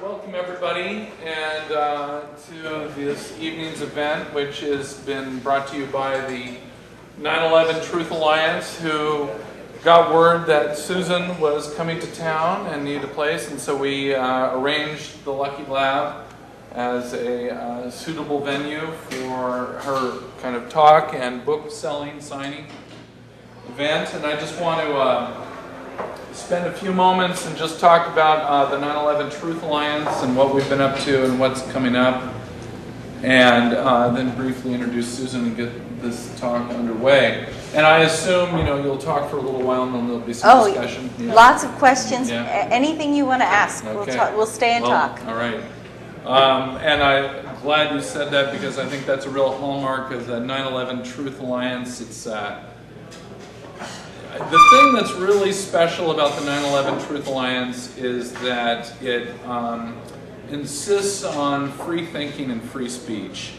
Welcome everybody, and to this evening's event, which has been brought to you by the 9/11 Truth Alliance, who got word that Susan was coming to town and needed a place, and so we arranged the Lucky Lab as a suitable venue for her kind of talk and book selling, signing event. And I just want to spend a few moments and just talk about the 9/11 Truth Alliance and what we've been up to and what's coming up, and then briefly introduce Susan and get this talk underway. And I assume you'll talk for a little while and then there'll be some discussion. Yeah. Lots of questions. Yeah. Anything you want to ask, Okay. we'll stay and talk. All right. And I'm glad you said that, because I think that's a real hallmark of the 9/11 Truth Alliance. It's the thing that's really special about the 9/11 Truth Alliance is that it insists on free thinking and free speech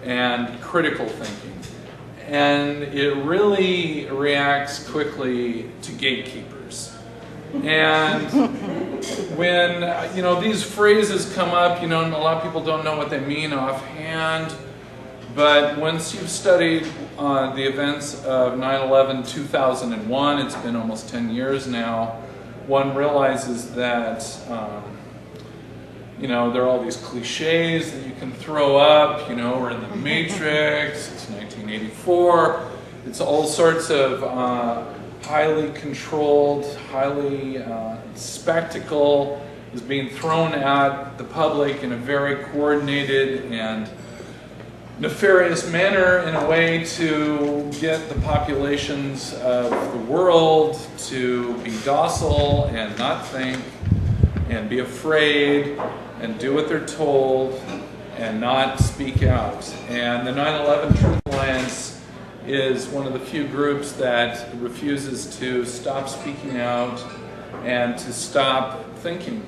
and critical thinking. And it really reacts quickly to gatekeepers. And when these phrases come up, and a lot of people don't know what they mean offhand, but once you've studied the events of 9/11 2001, it's been almost 10 years now, one realizes that there are all these cliches that you can throw up. We're in the Matrix, it's 1984, it's all sorts of highly controlled, highly spectacle is being thrown at the public in a very coordinated and nefarious manner, in a way to get the populations of the world to be docile and not think and be afraid and do what they're told and not speak out. And the 9/11 Truth Alliance is one of the few groups that refuses to stop speaking out and to stop thinking.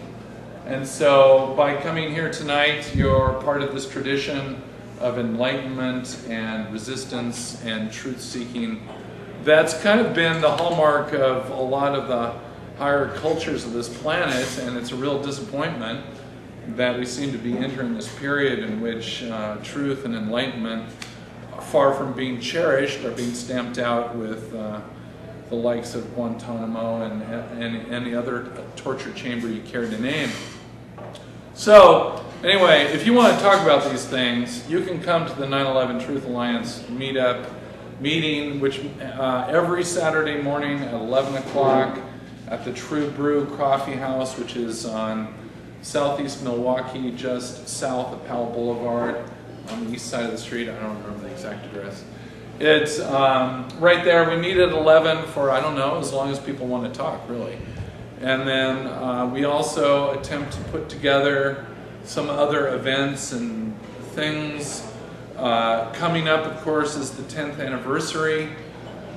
And so by coming here tonight, you're part of this tradition of enlightenment and resistance and truth-seeking. That's kind of been the hallmark of a lot of the higher cultures of this planet, and it's a real disappointment that we seem to be entering this period in which truth and enlightenment, far from being cherished, are being stamped out with the likes of Guantanamo and any other torture chamber you care to name. So, anyway, if you want to talk about these things, you can come to the 9/11 Truth Alliance meeting, which every Saturday morning at 11 o'clock at the True Brew Coffee House, which is on southeast Milwaukee, just south of Powell Boulevard, on the east side of the street. I don't remember the exact address. It's right there. We meet at 11 for, I don't know, as long as people want to talk, really. And then we also attempt to put together some other events and things. Coming up, of course, is the 10th anniversary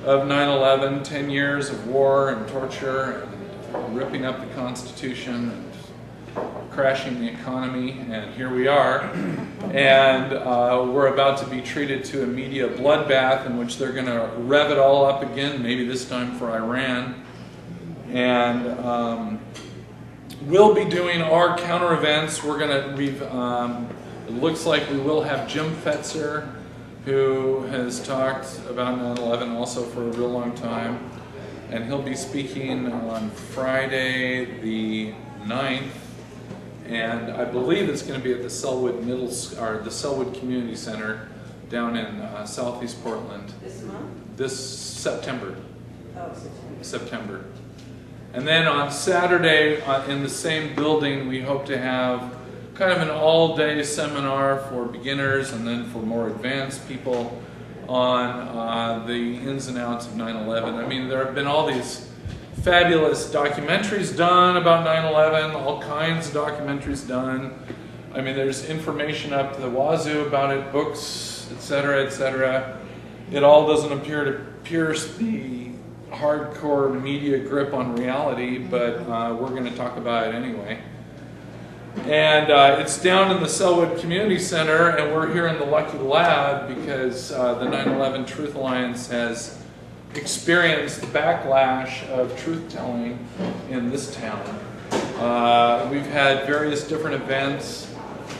of 9/11, 10 years of war and torture and ripping up the Constitution and crashing the economy, and here we are. And we're about to be treated to a media bloodbath in which they're going to rev it all up again, maybe this time for Iran. And we'll be doing our counter events. It looks like we will have Jim Fetzer, who has talked about 9/11 also for a real long time, and he'll be speaking on Friday the 9th, and I believe it's going to be at the Selwood the Selwood Community Center down in southeast Portland. This month? This September. Oh, September. And then on Saturday, in the same building, we hope to have kind of an all-day seminar for beginners and then for more advanced people on the ins and outs of 9/11. I mean, there have been all these fabulous documentaries done about 9/11, all kinds of documentaries done. I mean, there's information up to the wazoo about it, books, etc., etc. It all doesn't appear to pierce the hardcore media grip on reality, but we're going to talk about it anyway. And it's down in the Selwood Community Center, and we're here in the Lucky Lab because the 9/11 Truth Alliance has experienced the backlash of truth-telling in this town. We've had various different events,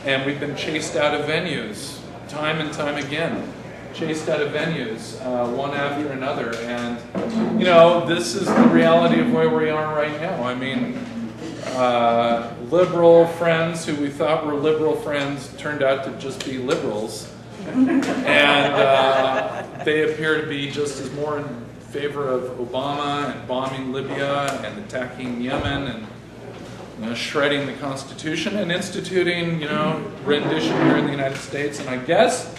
and we've been chased out of venues time and time again. Chased out of venues, one after another. And, you know, this is the reality of where we are right now. I mean, liberal friends who we thought were liberal friends turned out to just be liberals. And they appear to be just as more in favor of Obama and bombing Libya and attacking Yemen and, you know, shredding the Constitution and instituting, you know, rendition here in the United States, and I guess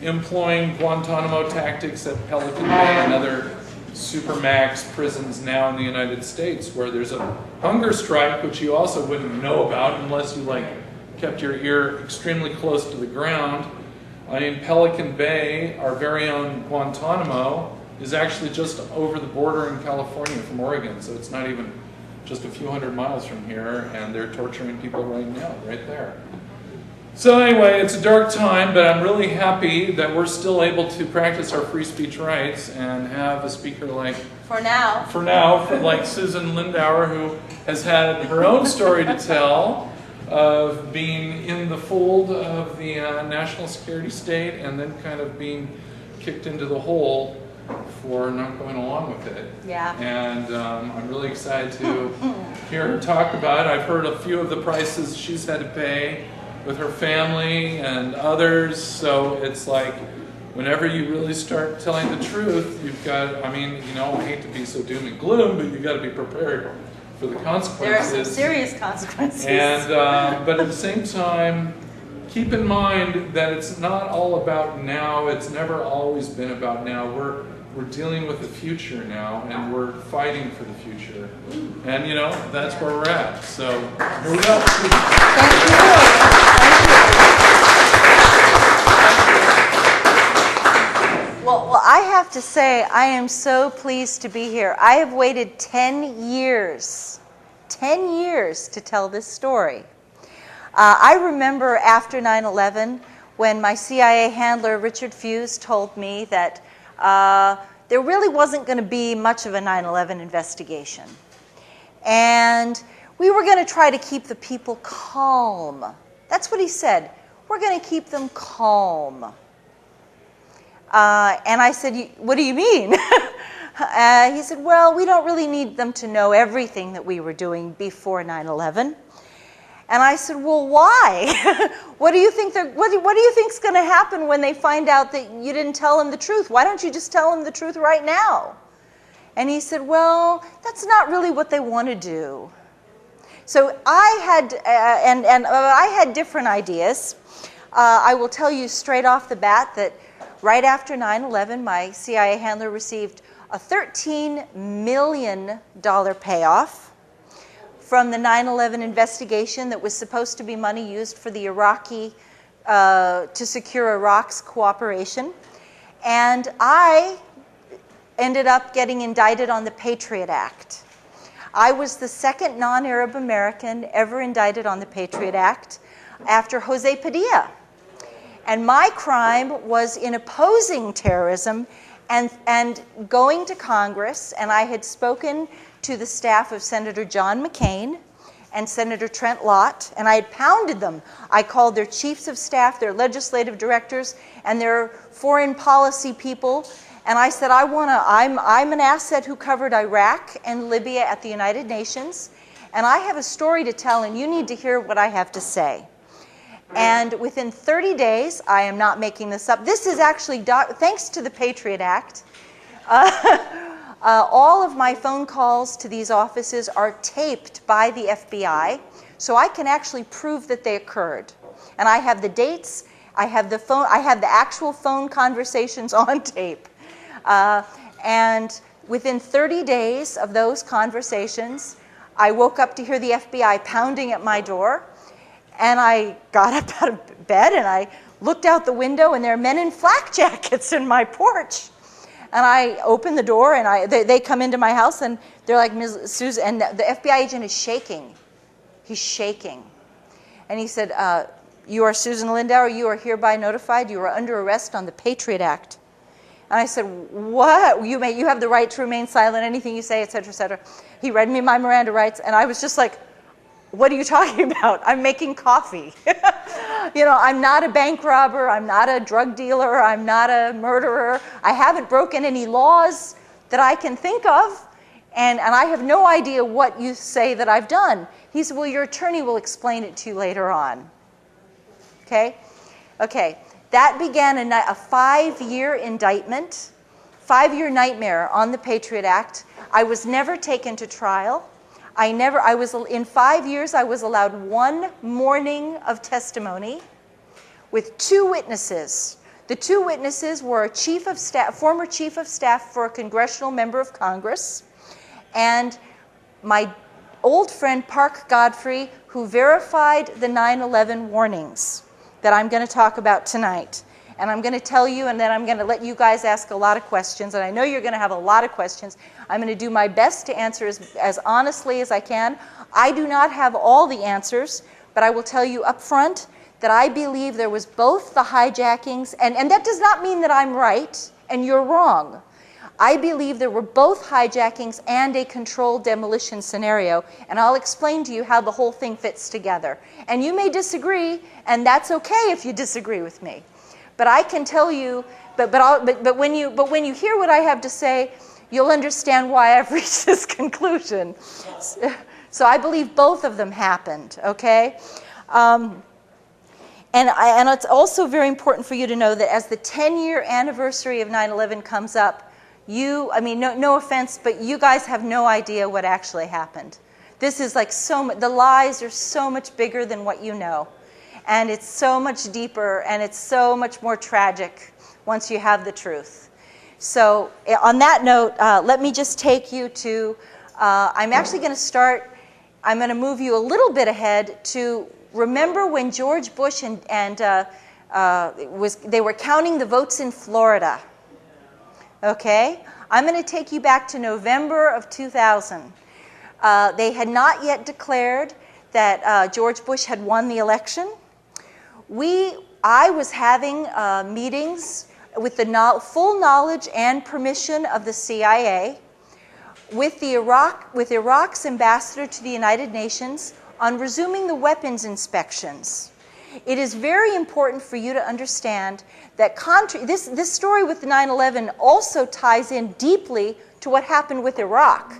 employing Guantanamo tactics at Pelican Bay and other supermax prisons now in the United States, where there's a hunger strike, which you also wouldn't know about unless you like kept your ear extremely close to the ground. I mean, Pelican Bay, our very own Guantanamo, is actually just over the border in California from Oregon, so it's not even just a few hundred miles from here, and they're torturing people right now, right there. So anyway, it's a dark time, but I'm really happy that we're still able to practice our free speech rights and have a speaker like, For now, like Susan Lindauer, who has had her own story to tell of being in the fold of the national security state and then kind of being kicked into the hole for not going along with it. Yeah. And I'm really excited to hear her talk about it. I've heard a few of the prices she's had to pay with her family and others, so it's like whenever you really start telling the truth, you've got, I mean, you know, I hate to be so doom and gloom, but you've got to be prepared for the consequences. there are some serious consequences. And, but at the same time, keep in mind that it's not all about now. It's never always been about now. We're dealing with the future now, and we're fighting for the future. And, you know, that's where we're at. So, here we go. Thank you. Well, I have to say, I am so pleased to be here. I have waited 10 years to tell this story. I remember after 9/11 when my CIA handler, Richard Fuse, told me that there really wasn't going to be much of a 9/11 investigation. And we were going to try to keep the people calm. That's what he said. We're going to keep them calm. And I said, what do you mean? He said, well, we don't really need them to know everything that we were doing before 9/11. And I said, well, why? What do you think what do you think's going to happen when they find out that you didn't tell them the truth? Why don't you just tell them the truth right now? And he said, well, that's not really what they want to do. So I had, I had different ideas. I will tell you straight off the bat that right after 9/11, my CIA handler received a $13 million payoff from the 9/11 investigation that was supposed to be money used for the Iraqi, to secure Iraq's cooperation. And I ended up getting indicted on the Patriot Act. I was the second non-Arab American ever indicted on the Patriot Act after Jose Padilla. And my crime was in opposing terrorism and going to Congress, and I had spoken to the staff of Senator John McCain and Senator Trent Lott, and I had pounded them. I called their chiefs of staff, their legislative directors, and their foreign policy people, and I said, I'm an asset who covered Iraq and Libya at the United Nations, and I have a story to tell, and you need to hear what I have to say. And within 30 days, I am not making this up, this is actually, thanks to the Patriot Act, all of my phone calls to these offices are taped by the FBI, so I can actually prove that they occurred. And I have the dates, I have the actual phone conversations on tape. And within 30 days of those conversations, I woke up to hear the FBI pounding at my door, and I got up out of bed and I looked out the window, and there are men in flak jackets in my porch. And I open the door, and they come into my house, and they're like, Ms. Susan, and the FBI agent is shaking. He's shaking. And he said, you are Susan Lindauer, you are hereby notified, you are under arrest on the Patriot Act. And I said, what? You have the right to remain silent, anything you say, et cetera, et cetera. He read me my Miranda rights, and I was just like, What are you talking about? I'm making coffee. You know, I'm not a bank robber. I'm not a drug dealer. I'm not a murderer. I haven't broken any laws that I can think of. And I have no idea what you say that I've done. He said, well, your attorney will explain it to you later on. Okay? Okay. That began a 5-year indictment, 5-year nightmare on the Patriot Act. I was never taken to trial. In 5 years, I was allowed 1 morning of testimony with 2 witnesses. The 2 witnesses were a former chief of staff for a congressional member of Congress, and my old friend Park Godfrey, who verified the 9/11 warnings that I'm going to talk about tonight. And I'm going to tell you, and then I'm going to let you guys ask a lot of questions, and I know you're going to have a lot of questions. I'm going to do my best to answer as honestly as I can. I do not have all the answers, but I will tell you up front that I believe there was both the hijackings, and that does not mean that I'm right and you're wrong. I believe there were both hijackings and a controlled demolition scenario, and I'll explain to you how the whole thing fits together. And you may disagree, and that's okay if you disagree with me. But I can tell you, but when you hear what I have to say, you'll understand why I've reached this conclusion. So I believe both of them happened, okay? And it's also very important for you to know that as the 10-year anniversary of 9/11 comes up, no offense, but you guys have no idea what actually happened. This is like the lies are so much bigger than what you know. And it's so much deeper, and it's so much more tragic once you have the truth. So on that note, let me just take you to, I'm going to move you a little bit ahead to remember when George Bush they were counting the votes in Florida. Okay? I'm going to take you back to November of 2000. They had not yet declared that George Bush had won the election. I was having meetings with the full knowledge and permission of the CIA with Iraq's ambassador to the United Nations on resuming the weapons inspections. It is very important for you to understand that this story with 9/11 also ties in deeply to what happened with Iraq.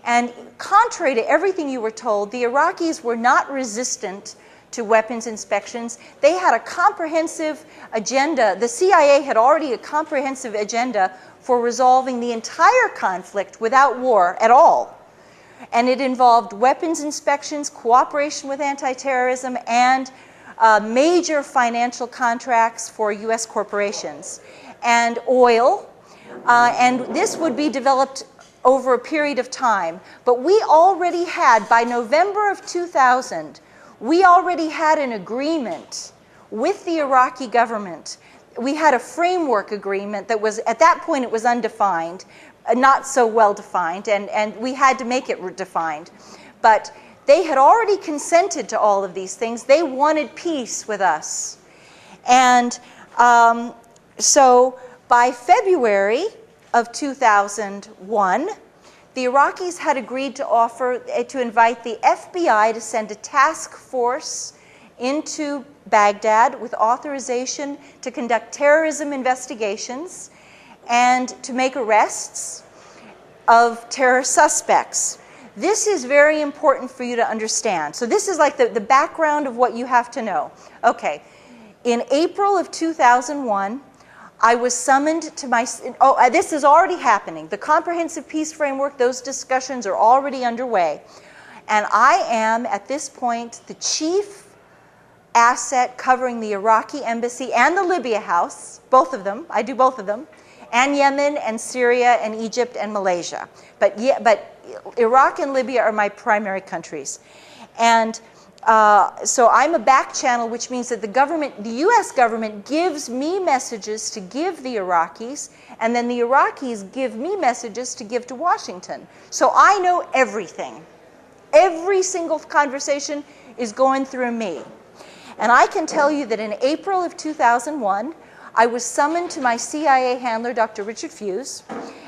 And contrary to everything you were told, the Iraqis were not resistant to weapons inspections. They had a comprehensive agenda. The CIA had already a comprehensive agenda for resolving the entire conflict without war at all. And it involved weapons inspections, cooperation with anti-terrorism, and major financial contracts for U.S. corporations, and oil. And this would be developed over a period of time. But we already had, by November of 2000, we already had an agreement with the Iraqi government. We had a framework agreement that was, at that point, it was undefined, not so well defined, and we had to make it defined. But they had already consented to all of these things. They wanted peace with us. And so by February of 2001, the Iraqis had agreed to invite the FBI to send a task force into Baghdad with authorization to conduct terrorism investigations and to make arrests of terror suspects. This is very important for you to understand. So this is like the background of what you have to know. Okay, in April of 2001, I was summoned to this is already happening. The Comprehensive Peace Framework, those discussions are already underway. And I am, at this point, the chief asset covering the Iraqi embassy and the Libya house, both of them, I do both of them, and Yemen and Syria and Egypt and Malaysia. But Iraq and Libya are my primary countries. And so I'm a back channel, which means that the U.S. government gives me messages to give the Iraqis, and then the Iraqis give me messages to give to Washington. So I know everything. Every single conversation is going through me. And I can tell you that in April of 2001, I was summoned to my CIA handler, Dr. Richard Fuse,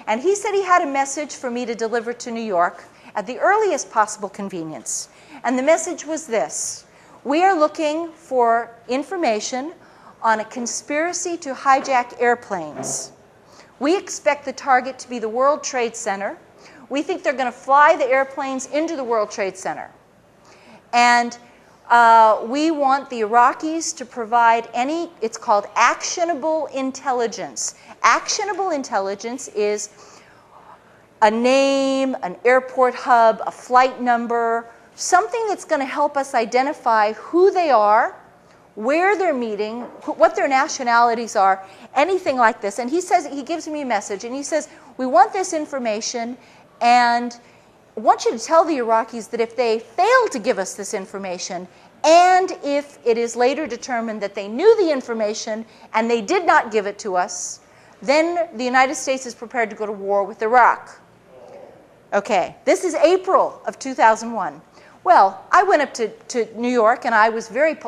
and he said he had a message for me to deliver to New York at the earliest possible convenience. And the message was this: we are looking for information on a conspiracy to hijack airplanes. We expect the target to be the World Trade Center. We think they're going to fly the airplanes into the World Trade Center. And we want the Iraqis to provide it's called actionable intelligence. Actionable intelligence is a name, an airport hub, a flight number, something that's going to help us identify who they are, where they're meeting, what their nationalities are, anything like this. And he says, he gives me a message, and he says, we want this information, and I want you to tell the Iraqis that if they fail to give us this information, and if it is later determined that they knew the information and they did not give it to us, then the United States is prepared to go to war with Iraq. Okay, this is April of 2001. Well, I went up to New York, and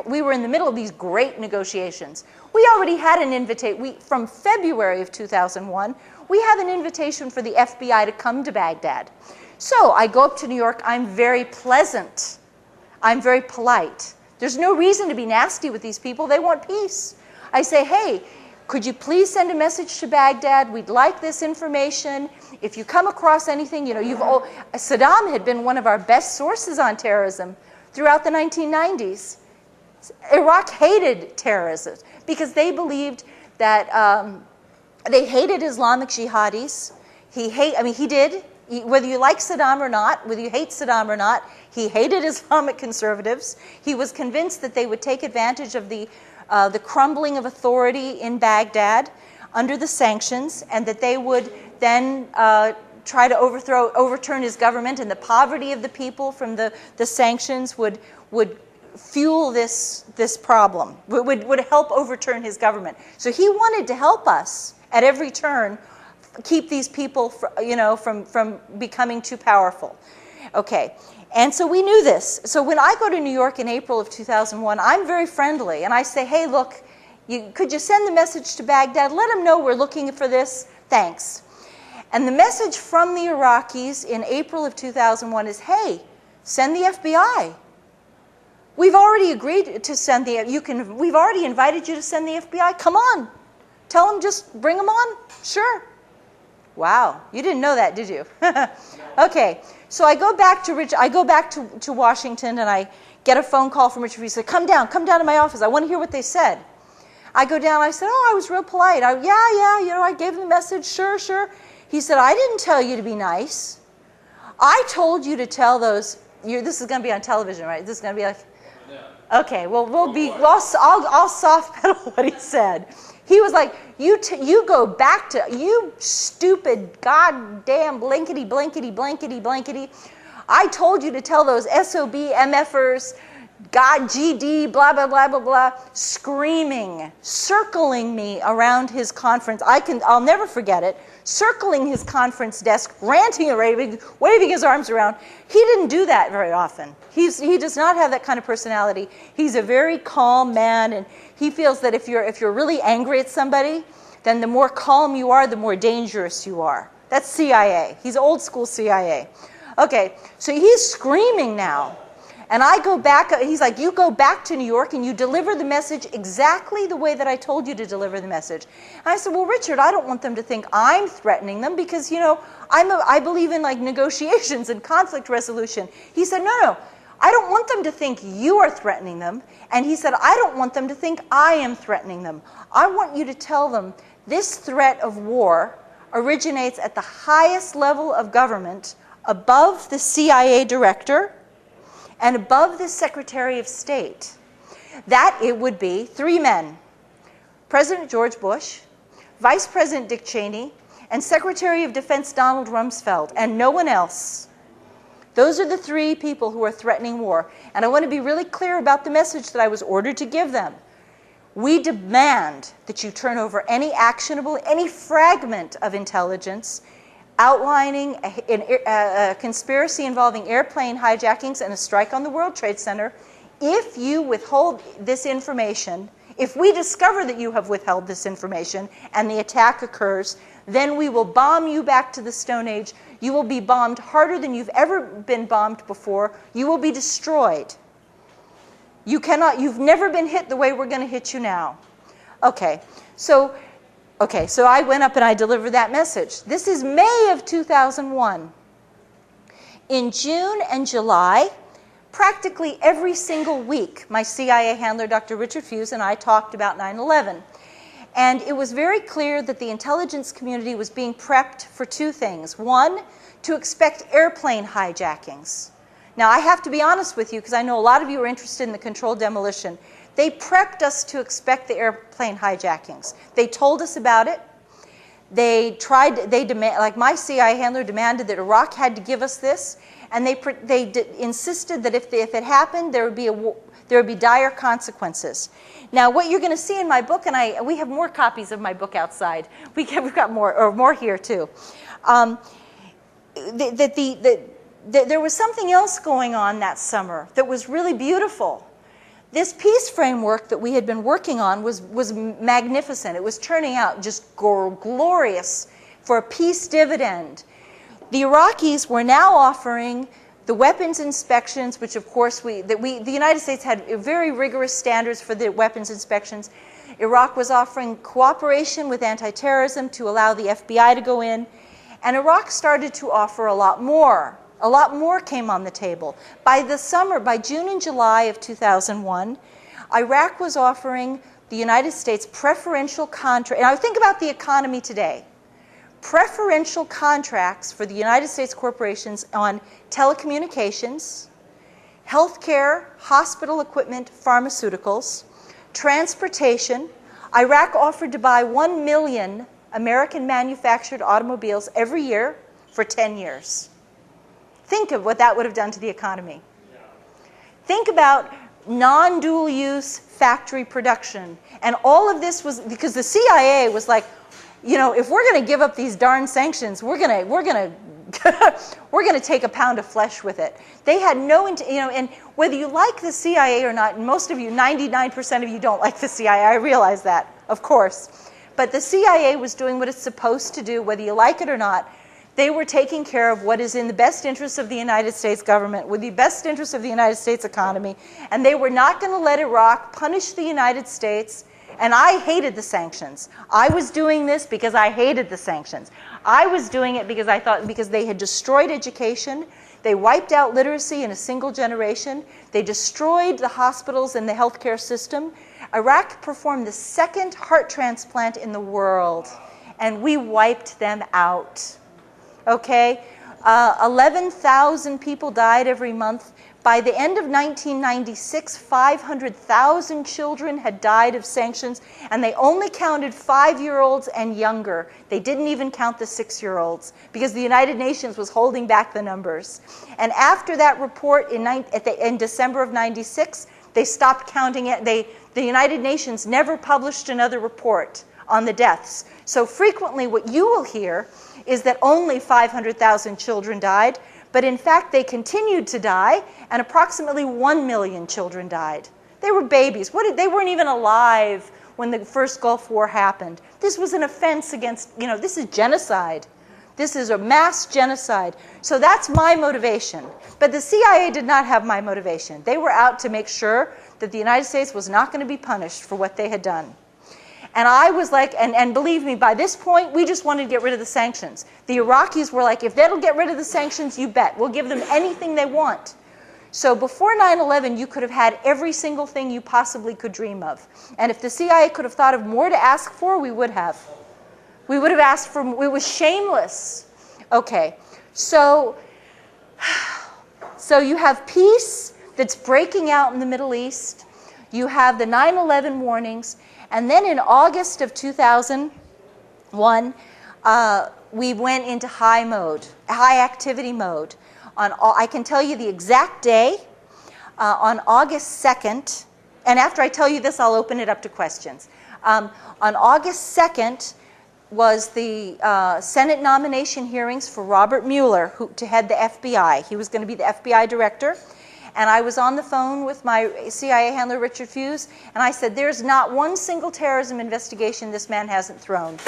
we were in the middle of these great negotiations. We already had an invitation. From February of 2001, we have an invitation for the FBI to come to Baghdad. So I go up to New York. I'm very pleasant. I'm very polite. There's no reason to be nasty with these people. They want peace. I say, hey, could you please send a message to Baghdad? We'd like this information. If you come across anything, Saddam had been one of our best sources on terrorism throughout the 1990s. Iraq hated terrorism because they believed that they hated Islamic jihadis. He did. Whether you like Saddam or not, whether you hate Saddam or not, he hated Islamic conservatives. He was convinced that they would take advantage of the crumbling of authority in Baghdad under the sanctions, and that they would then try to overturn his government, and the poverty of the people from the sanctions would fuel this problem, would help overturn his government. So he wanted to help us at every turn keep these people from becoming too powerful. Okay. And so we knew this. So when I go to New York in April of 2001, I'm very friendly. And I say, hey, look, could you send the message to Baghdad? Let them know we're looking for this. Thanks. And the message from the Iraqis in April of 2001 is, hey, send the FBI. We've already agreed to send we've already invited you to send the FBI. Come on. Tell them, just bring them on. Sure. Wow. You didn't know that, did you? Okay. So I go back to Washington, and I get a phone call from Richard. He said, come down to my office. I want to hear what they said. I go down, I said, oh, I was real polite. I gave them the message, sure. He said, I didn't tell you to be nice. I told you to tell those, this is going to be on television, right? This is going to be like, yeah. Okay, well, I'll soft pedal what he said. He was like, you go back to, you stupid goddamn blankety. I told you to tell those SOB MFers, God, GD, blah, blah, blah, blah, blah, screaming, circling me around his conference. I'll never forget it. Circling his conference desk, ranting and raving, waving his arms around. He didn't do that very often. He does not have that kind of personality. He's a very calm man, and he feels that if you're really angry at somebody, then the more calm you are, the more dangerous you are. That's CIA. He's old school CIA. Okay, so he's screaming now. And I go back, he's like, you go back to New York and you deliver the message exactly the way that I told you to deliver the message. And I said, well, Richard, I don't want them to think I'm threatening them because, I believe in like negotiations and conflict resolution. He said, no, I don't want them to think you are threatening them. And he said, I don't want them to think I am threatening them. I want you to tell them this threat of war originates at the highest level of government, above the CIA director and above the Secretary of State. That it would be three men: President George Bush, Vice President Dick Cheney, and Secretary of Defense Donald Rumsfeld, and no one else. Those are the three people who are threatening war. And I want to be really clear about the message that I was ordered to give them. We demand that you turn over any actionable, any fragment of intelligence outlining a conspiracy involving airplane hijackings and a strike on the World Trade Center. If you withhold this information, if we discover that you have withheld this information and the attack occurs, then we will bomb you back to the Stone Age. You will be bombed harder than you've ever been bombed before. You will be destroyed. You've never been hit the way we're going to hit you now. Okay, so I went up and I delivered that message. This is May of 2001. In June and July, practically every single week, my CIA handler, Dr. Richard Fuze, and I talked about 9/11. And it was very clear that the intelligence community was being prepped for two things. One, to expect airplane hijackings. Now, I have to be honest with you, because I know a lot of you are interested in the controlled demolition. They prepped us to expect the airplane hijackings. They told us about it. Like my CIA handler demanded that Iraq had to give us this, and they insisted that if it happened, there would be dire consequences. Now, what you're going to see in my book, and we have more copies of my book outside. We've got more here too. There was something else going on that summer that was really beautiful. This peace framework that we had been working on was magnificent. It was turning out just glorious for a peace dividend. The Iraqis were now offering the weapons inspections, which of course the United States had very rigorous standards for the weapons inspections. Iraq was offering cooperation with anti-terrorism to allow the FBI to go in, and Iraq started to offer a lot more. A lot more came on the table. By June and July of 2001, Iraq was offering the United States preferential contracts. Now think about the economy today. Preferential contracts for the United States corporations on telecommunications, healthcare, hospital equipment, pharmaceuticals, transportation. Iraq offered to buy 1 million American manufactured automobiles every year for 10 years. Think of what that would have done to the economy. Think about non-dual use factory production. And all of this was because the CIA was like, you know, if we're going to give up these darn sanctions, we're going to take a pound of flesh with it. They had no, and whether you like the CIA or not, and most of you, 99% of you don't like the CIA, I realize that, of course. But the CIA was doing what it's supposed to do, whether you like it or not. They were taking care of what is in the best interest of the United States government, with the best interest of the United States economy, and they were not going to let Iraq punish the United States. And I hated the sanctions. I was doing this because I hated the sanctions. I was doing it because they had destroyed education. They wiped out literacy in a single generation. They destroyed the hospitals and the healthcare system. Iraq performed the second heart transplant in the world, and we wiped them out. Okay? 11,000 people died every month. By the end of 1996, 500,000 children had died of sanctions, and they only counted 5-year-olds and younger. They didn't even count the 6-year-olds because the United Nations was holding back the numbers. And after that report in December of 96, they stopped counting it. The United Nations never published another report on the deaths. So frequently what you will hear is that only 500,000 children died, but in fact they continued to die, and approximately 1 million children died. They were babies. They weren't even alive when the first Gulf War happened. This was an offense against, this is genocide. This is a mass genocide. So that's my motivation. But the CIA did not have my motivation. They were out to make sure that the United States was not going to be punished for what they had done. And I was like, and believe me, by this point, we just wanted to get rid of the sanctions. The Iraqis were like, if they'll get rid of the sanctions, you bet. We'll give them anything they want. So before 9/11, you could have had every single thing you possibly could dream of. And if the CIA could have thought of more to ask for, we would have. We would have asked for, it was shameless. Okay, so you have peace that's breaking out in the Middle East. You have the 9/11 warnings. And then in August of 2001, we went into high activity mode. I can tell you the exact day, on August 2nd, and after I tell you this, I'll open it up to questions. On August 2nd was the Senate nomination hearings for Robert Mueller to head the FBI. He was going to be the FBI director. And I was on the phone with my CIA handler, Richard Fuze, and I said, there's not one single terrorism investigation this man hasn't thrown.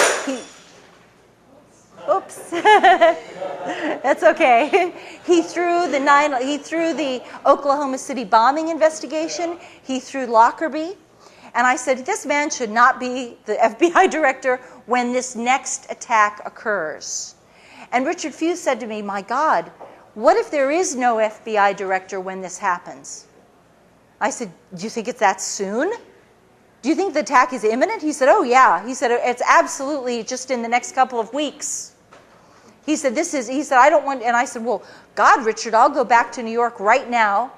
Oops. That's okay. He threw the Oklahoma City bombing investigation. He threw Lockerbie. And I said, this man should not be the FBI director when this next attack occurs. And Richard Fuisz said to me, my God, what if there is no FBI director when this happens? I said, do you think it's that soon? Do you think the attack is imminent? He said, oh yeah. He said, it's absolutely just in the next couple of weeks. He said, I don't want, and I said, well, God, Richard, I'll go back to New York right now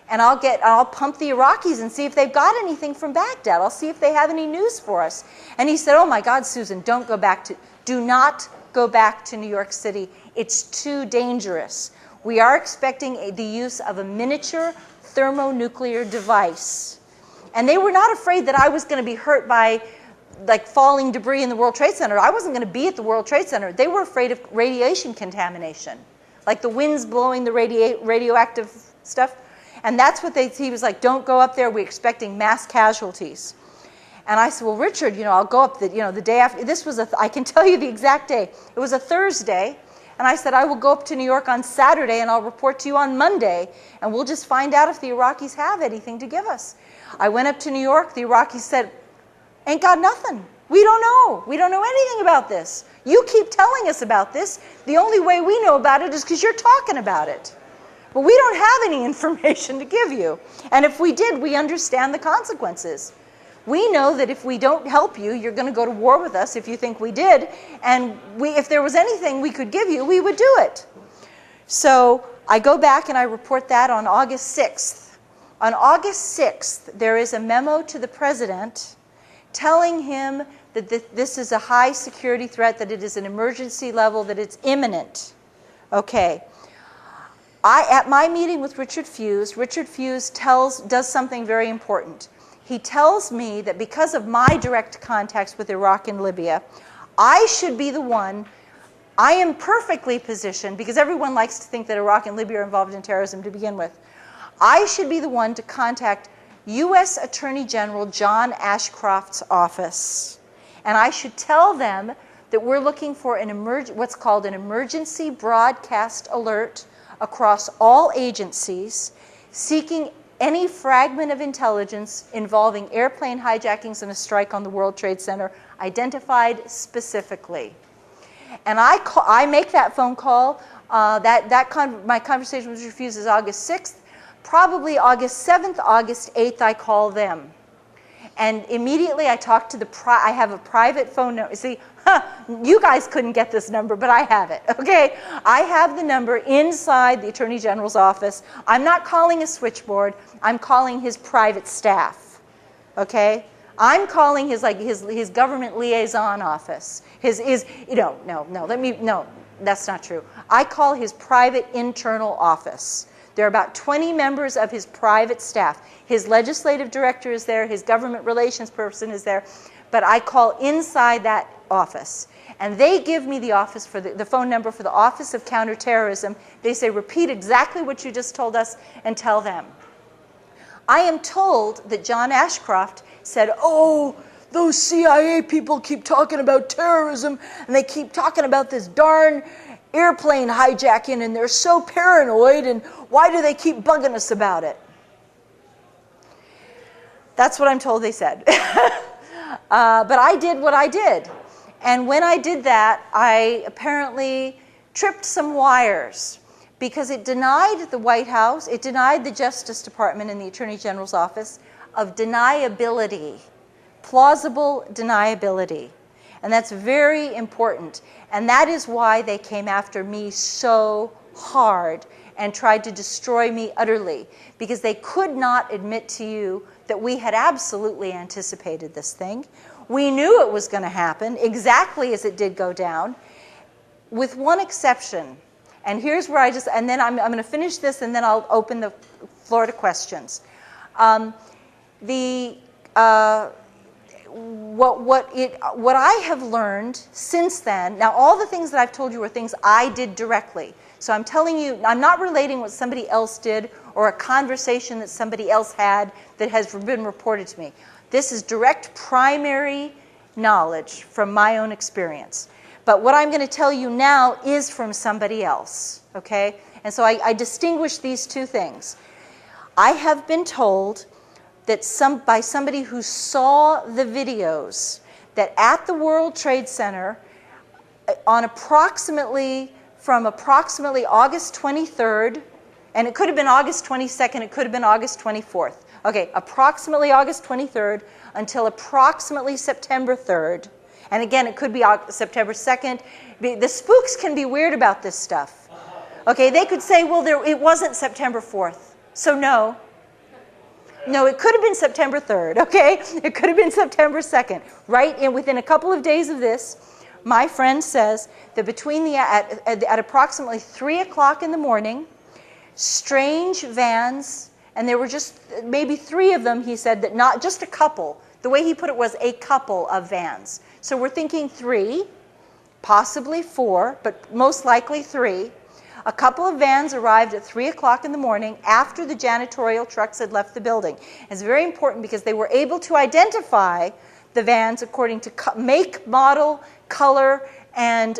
and I'll pump the Iraqis and see if they've got anything from Baghdad. I'll see if they have any news for us. And he said, oh my God, Susan, do not go back to New York City. It's too dangerous. We are expecting the use of a miniature thermonuclear device. And they were not afraid that I was going to be hurt by like falling debris in the World Trade Center. I wasn't going to be at the World Trade Center. They were afraid of radiation contamination, like the winds blowing the radioactive stuff. And that's what he was like, don't go up there. We're expecting mass casualties. And I said, well, Richard, I'll go up the day after. This was I can tell you the exact day. It was a Thursday. And I said, I will go up to New York on Saturday and I'll report to you on Monday. And we'll just find out if the Iraqis have anything to give us. I went up to New York. The Iraqis said, ain't got nothing. We don't know. We don't know anything about this. You keep telling us about this. The only way we know about it is because you're talking about it. But we don't have any information to give you. And if we did, we understand the consequences. We know that if we don't help you, you're going to go to war with us if you think we did. And if there was anything we could give you, we would do it. So I go back and I report that on August 6th. On August 6th, there is a memo to the president telling him that this is a high security threat, that it is an emergency level, that it's imminent. Okay. At my meeting with Richard Fuisz does something very important. He tells me that because of my direct contacts with Iraq and Libya, I should be the one. I am perfectly positioned, because everyone likes to think that Iraq and Libya are involved in terrorism to begin with. I should be the one to contact U.S. Attorney General John Ashcroft's office. And I should tell them that we're looking for what's called an emergency broadcast alert across all agencies, seeking any fragment of intelligence involving airplane hijackings and a strike on the World Trade Center, identified specifically. And I make that phone call. My conversation with Richard Fuisz is August 6th. Probably August 7th, August 8th, I call them. And immediately I talk to I have a private phone number. See, you guys couldn't get this number, but I have it, okay? I have the number inside the Attorney General's office. I'm not calling a switchboard. I'm calling his private staff, okay? I'm calling his government liaison office. No, that's not true. I call his private internal office. There are about 20 members of his private staff. His legislative director is there, his government relations person is there, but I call inside that office. And they give me the office for the phone number for the Office of Counterterrorism. They say, repeat exactly what you just told us and tell them. I am told that John Ashcroft said, oh, those CIA people keep talking about terrorism and they keep talking about this darn airplane hijacking and they're so paranoid, and why do they keep bugging us about it? That's what I'm told they said. But I did what I did. And when I did that, I apparently tripped some wires, because it denied the White House, it denied the Justice Department and the Attorney General's office of deniability, plausible deniability. And that's very important. And that is why they came after me so hard and tried to destroy me utterly, because they could not admit to you that we had absolutely anticipated this thing. We knew it was going to happen exactly as it did go down, with one exception. And here's where and then I'm going to finish this and then I'll open the floor to questions. What I have learned since then, now all the things that I've told you are things I did directly. So I'm telling you, I'm not relating what somebody else did or a conversation that somebody else had that has been reported to me. This is direct primary knowledge from my own experience. But what I'm going to tell you now is from somebody else, okay? And so I distinguish these two things. I have been told that by somebody who saw the videos that at the World Trade Center on from approximately August 23rd, and it could have been August 22nd, it could have been August 24th. Okay, approximately August 23rd until approximately September 3rd. And again, it could be September 2nd. The spooks can be weird about this stuff. Okay, they could say, well, it wasn't September 4th. So no. No, it could have been September 3rd, okay? It could have been September 2nd. Right within a couple of days of this, my friend says that at approximately 3 o'clock in the morning, strange vans, and there were just maybe 3 of them, he said, that not just a couple. The way he put it was a couple of vans. So we're thinking 3, possibly 4, but most likely 3. A couple of vans arrived at 3 o'clock in the morning after the janitorial trucks had left the building. It's very important because they were able to identify the vans according to make, model, color, and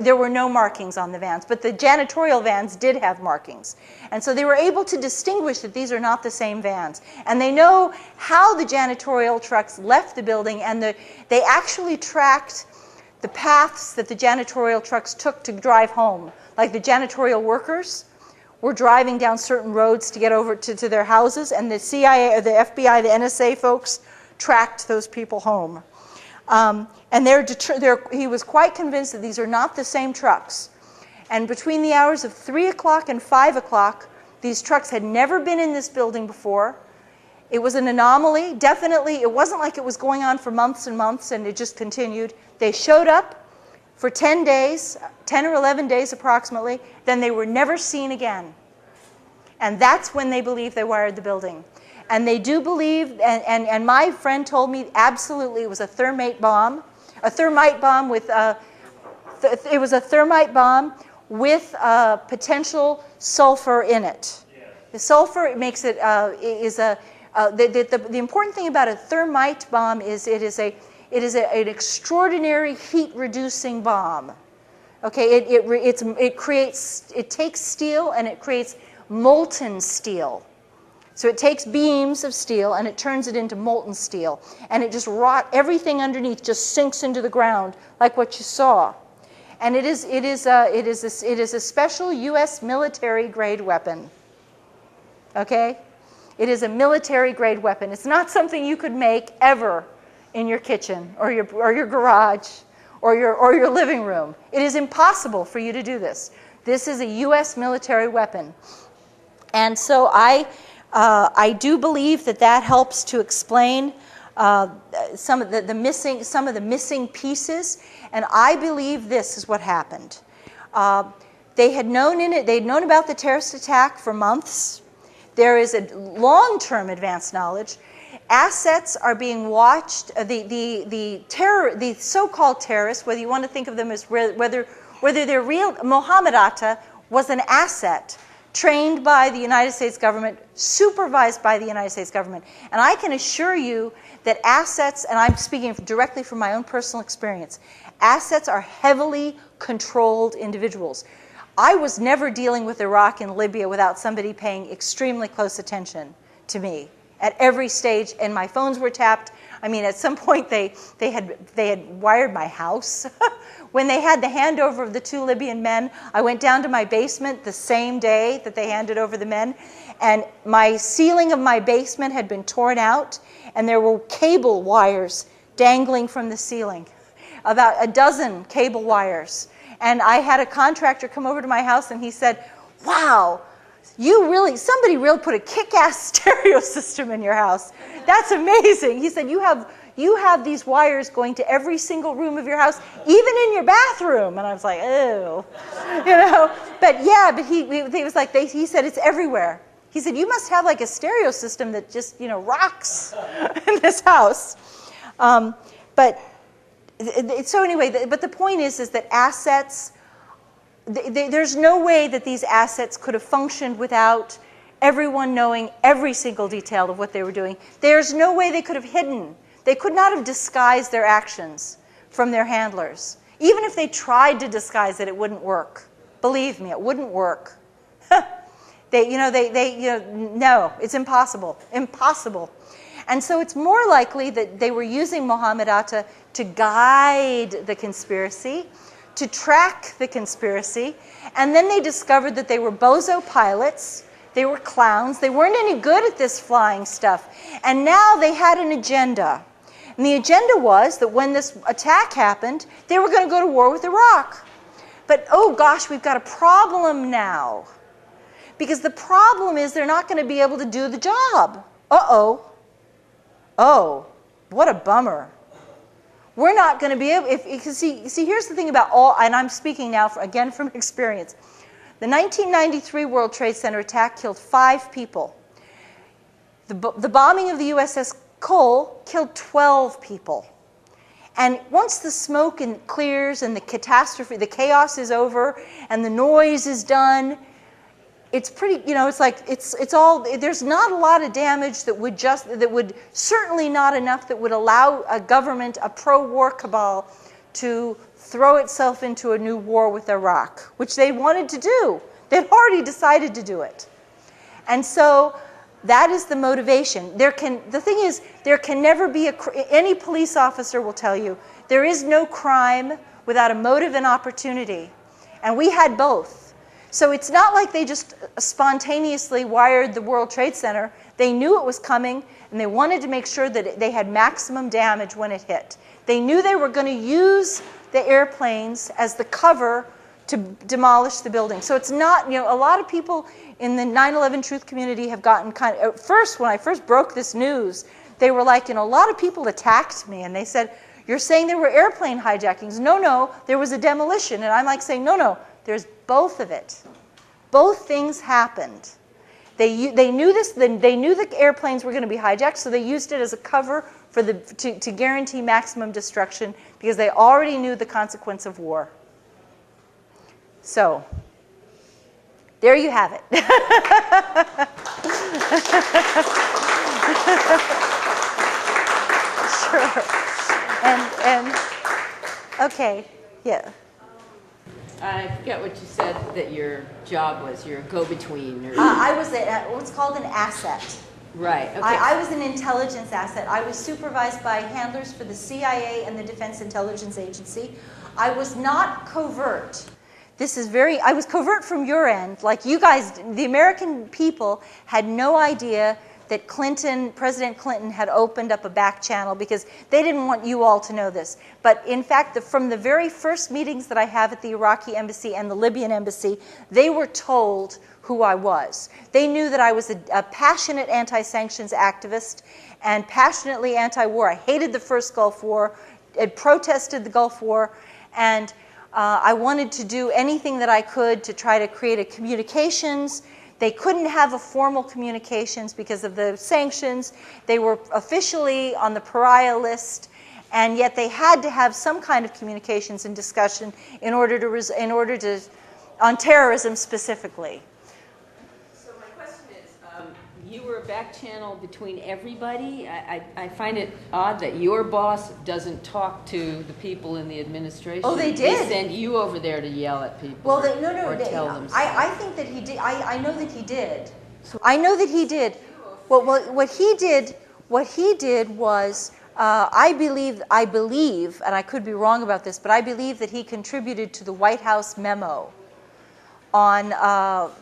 there were no markings on the vans. But the janitorial vans did have markings. And so they were able to distinguish that these are not the same vans. And they know how the janitorial trucks left the building, and they actually tracked the paths that the janitorial trucks took to drive home. Like the janitorial workers were driving down certain roads to get over to their houses, and the CIA, or the FBI, the NSA folks tracked those people home. And he was quite convinced that these are not the same trucks. And between the hours of 3 o'clock and 5 o'clock, these trucks had never been in this building before. It was an anomaly. Definitely, it wasn't like it was going on for months and months and it just continued. They showed up for 10 days, 10 or 11 days approximately, then they were never seen again. And that's when they believe they wired the building. And they do believe, and my friend told me absolutely it was a thermite bomb. A thermite bomb with, it was a thermite bomb with potential sulfur in it. The sulfur makes it, the important thing about a thermite bomb is it is an extraordinary heat-reducing bomb. Okay, it takes steel and it creates molten steel. So it takes beams of steel and it turns it into molten steel, and it just everything underneath just sinks into the ground like what you saw. And it is a special U.S. military-grade weapon. Okay, it is a military-grade weapon. It's not something you could make ever in your kitchen or your garage or your living room. It is impossible for you to do this. This is a U.S. military weapon. And so I do believe that helps to explain some of the missing pieces. And I believe this is what happened. They'd known about the terrorist attack for months. There is a long-term advanced knowledge. Assets are being watched. The so-called terrorists, whether you want to think of them as whether they're real, Mohammed Atta was an asset trained by the United States government, supervised by the United States government. And I can assure you that assets, and I'm speaking directly from my own personal experience, assets are heavily controlled individuals. I was never dealing with Iraq and Libya without somebody paying extremely close attention to me at every stage, and my phones were tapped. I mean, at some point they had wired my house. When they had the handover of the 2 Libyan men, I went down to my basement the same day that they handed over the men, and my ceiling of my basement had been torn out, and there were cable wires dangling from the ceiling, about a dozen cable wires. And I had a contractor come over to my house, and he said, "Wow, somebody really put a kick-ass stereo system in your house. That's amazing." He said, you have these wires going to every single room of your house, even in your bathroom. And I was like, ew, But yeah, but he was like, he said it's everywhere. He said, you must have like a stereo system that just, rocks in this house. So anyway, but the point is that assets, there's no way that these assets could have functioned without everyone knowing every single detail of what they were doing. There's no way they could have hidden. They could not have disguised their actions from their handlers. Even if they tried to disguise it, it wouldn't work. Believe me, it wouldn't work. No, it's impossible. Impossible. And so it's more likely that they were using Mohammed Atta to guide the conspiracy, to track the conspiracy, and then they discovered that they were bozo pilots, they were clowns, they weren't any good at this flying stuff, and now they had an agenda. And the agenda was that when this attack happened, they were going to go to war with Iraq. But oh gosh, we've got a problem now. Because the problem is they're not going to be able to do the job. Uh-oh. Oh, what a bummer. We're not going to be able, see, here's the thing about all, and I'm speaking now, again, from experience. The 1993 World Trade Center attack killed 5 people. The bombing of the USS Cole killed 12 people. And once the smoke clears and the catastrophe, the chaos is over, and the noise is done, it's pretty, it's like, it's all, there's not a lot of damage that would certainly not enough that would allow a government, a pro-war cabal, to throw itself into a new war with Iraq, which they wanted to do. They'd already decided to do it. And so that is the motivation. The thing is, there can never be any police officer will tell you, there is no crime without a motive and opportunity. And we had both. So it's not like they just spontaneously wired the World Trade Center. They knew it was coming, and they wanted to make sure that they had maximum damage when it hit. They knew they were going to use the airplanes as the cover to demolish the building. So it's not, a lot of people in the 9/11 truth community have gotten kind of, at first, when I first broke this news, they were like, a lot of people attacked me, and they said, you're saying there were airplane hijackings. No, there was a demolition. And I'm like saying, no, there's both of it. Both things happened. They knew this. They knew the airplanes were going to be hijacked, so they used it as a cover for to guarantee maximum destruction because they already knew the consequence of war. So there you have it. Sure. And okay, yeah. I forget what you said that your job was. You're a go-between. I was what's called an asset. Right. Okay. I was an intelligence asset. I was supervised by handlers for the CIA and the Defense Intelligence Agency. I was not covert. I was covert from your end. Like you guys, the American people had no idea that President Clinton had opened up a back channel because they didn't want you all to know this. But in fact, from the very first meetings that I have at the Iraqi embassy and the Libyan embassy, they were told who I was. They knew that I was a passionate anti-sanctions activist and passionately anti-war. I hated the first Gulf War, had protested the Gulf War, and I wanted to do anything that I could to try to create a communications. They couldn't have a formal communications because of the sanctions. They were officially on the pariah list, and yet they had to have some kind of communications and discussion in order to on terrorism specifically. So my question is, you were a back channel between everybody. I find it odd that your boss doesn't talk to the people in the administration. Oh, they did. They send you over there to yell at people. Well, or tell them. I think that he did. I know that he did. I know that he did. Well, what he did was, I believe, and I could be wrong about this, but I believe that he contributed to the White House memo on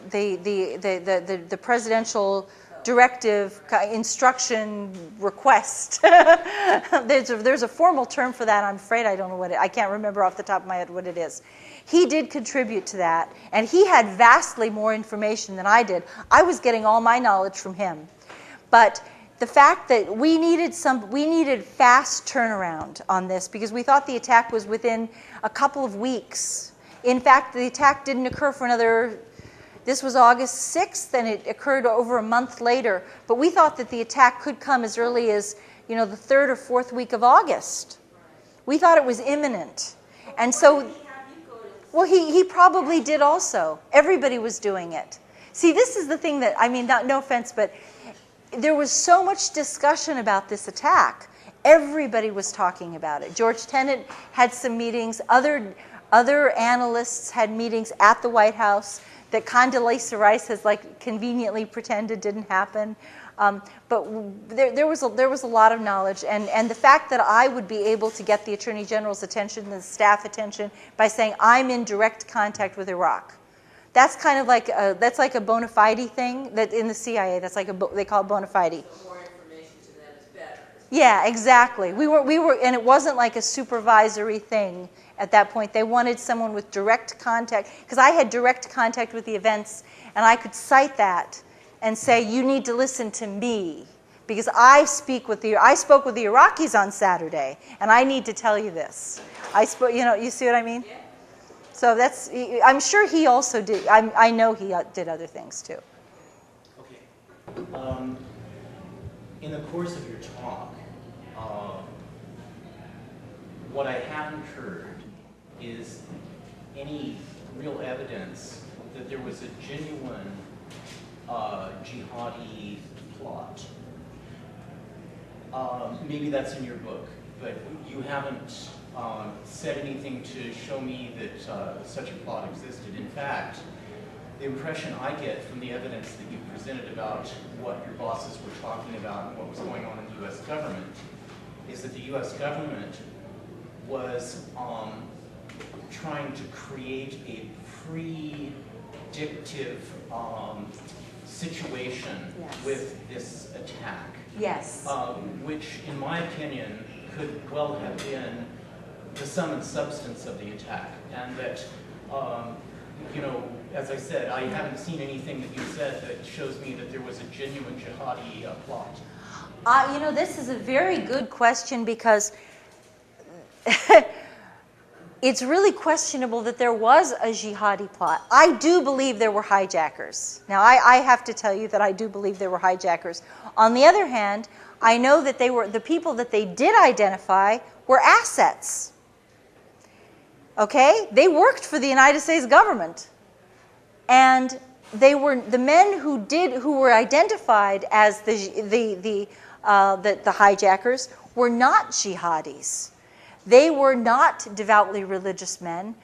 the presidential directive instruction request. There's a formal term for that. I'm afraid I don't know I can't remember off the top of my head what it is. He did contribute to that, and he had vastly more information than I did. I was getting all my knowledge from him. But the fact that we needed fast turnaround on this because we thought the attack was within a couple of weeks. In fact, the attack didn't occur for this was August 6th, and it occurred over a month later. But we thought that the attack could come as early as, the 3rd or 4th week of August. We thought it was imminent. And so, well, he probably did also. Everybody was doing it. See, this is the thing that, no offense, but there was so much discussion about this attack. Everybody was talking about it. George Tenet had some meetings. Other analysts had meetings at the White House that Condoleezza Rice has like conveniently pretended didn't happen. But there was a lot of knowledge, and the fact that I would be able to get the Attorney General's attention and the staff attention by saying I'm in direct contact with Iraq. That's kind of like that's like a bona fide thing that in the CIA. That's like they call it bona fide. So more information to them is better. Yeah, exactly. We were, and it wasn't like a supervisory thing at that point. They wanted someone with direct contact, because I had direct contact with the events, and I could cite that and say, you need to listen to me, because I spoke with the Iraqis on Saturday, and I need to tell you this. You see what I mean? Yeah. So that's, I'm sure he also did, I know he did other things too. Okay. In the course of your talk, what I haven't heard is any real evidence that there was a genuine jihadi plot. Maybe that's in your book, but you haven't said anything to show me that such a plot existed. In fact, the impression I get from the evidence that you presented about what your bosses were talking about and what was going on in the U.S. government is that the U.S. government was trying to create a predictive situation with this attack. Yes. Which, in my opinion, could well have been the sum and substance of the attack. And that, as I said, I haven't seen anything that you said that shows me that there was a genuine jihadi plot. This is a very good question, because it's really questionable that there was a jihadi plot. I do believe there were hijackers. Now, I have to tell you that I do believe there were hijackers. On the other hand, I know that the people that they did identify were assets. Okay? They worked for the United States government. And they were the men who were identified as the hijackers were not jihadis. They were not devoutly religious men.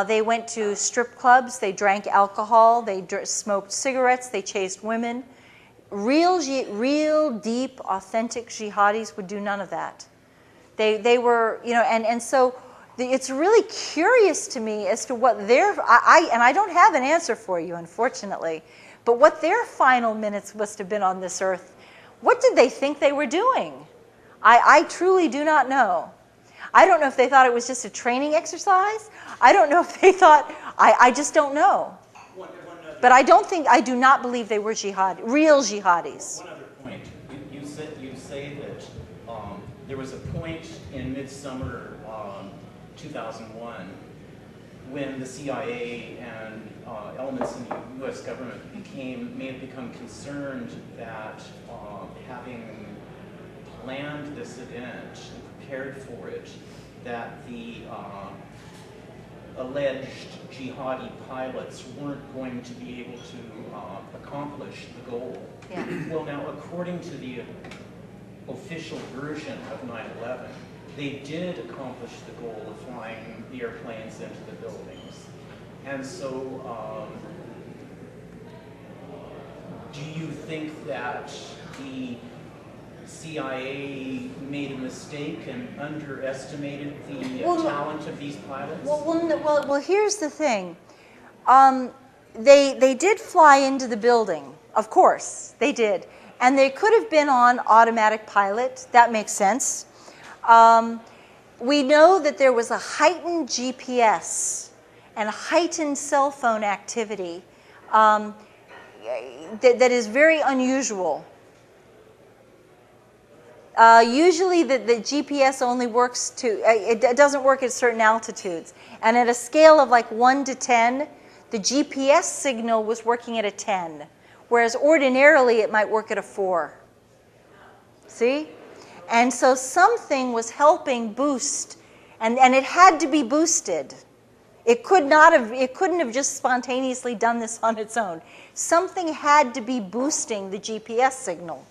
They went to strip clubs, they drank alcohol, they smoked cigarettes, they chased women. Real, deep, authentic jihadis would do none of that. They were, and so it's really curious to me as to what and I don't have an answer for you, unfortunately, but what their final minutes must have been on this earth. What did they think they were doing? I truly do not know. I don't know if they thought it was just a training exercise. I don't know if they thought, I just don't know. But I do not believe they were real jihadis. One other point. You say that there was a point in midsummer 2001 when the CIA and elements in the U.S. government may have become concerned that having planned this event, prepared for it, that the alleged jihadi pilots weren't going to be able to accomplish the goal. Yeah. Well, now, according to the official version of 9/11, they did accomplish the goal of flying the airplanes into the buildings. And so, do you think that the CIA made a mistake and underestimated the talent of these pilots? Well, here's the thing. They did fly into the building, of course, they did. And they could have been on automatic pilot. That makes sense. We know that there was a heightened GPS and heightened cell phone activity that is very unusual. Usually the GPS only works it doesn't work at certain altitudes. And at a scale of like 1 to 10, the GPS signal was working at a 10, whereas ordinarily it might work at a 4. See? And so something was helping boost, and it had to be boosted. It couldn't have just spontaneously done this on its own. Something had to be boosting the GPS signal.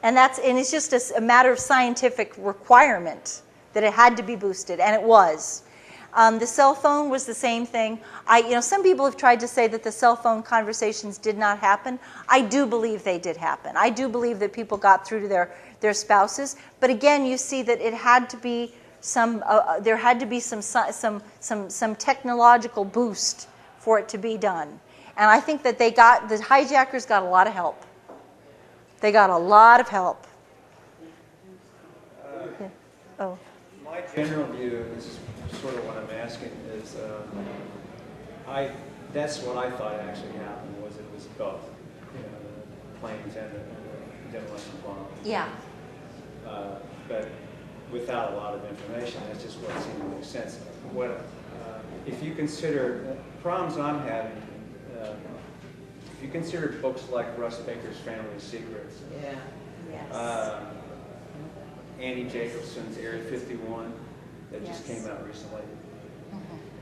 And it's just a matter of scientific requirement that it had to be boosted, and it was. The cell phone was the same thing. Some people have tried to say that the cell phone conversations did not happen. I do believe they did happen. I do believe that people got through to their spouses. But again, you see that it had to be there had to be some technological boost for it to be done. And I think that the hijackers got a lot of help. They got a lot of help. Oh. My general view, and this is sort of what I'm asking, is that's what I thought actually happened, was it was both, the planes and the demolition bomb. Yeah. But without a lot of information, that's just what seemed to make sense. If you consider, problems I'm having, if you consider books like Russ Baker's Family Secrets, Yeah. Yes. Andy Jacobson's Area 51 that just Yes. came out recently,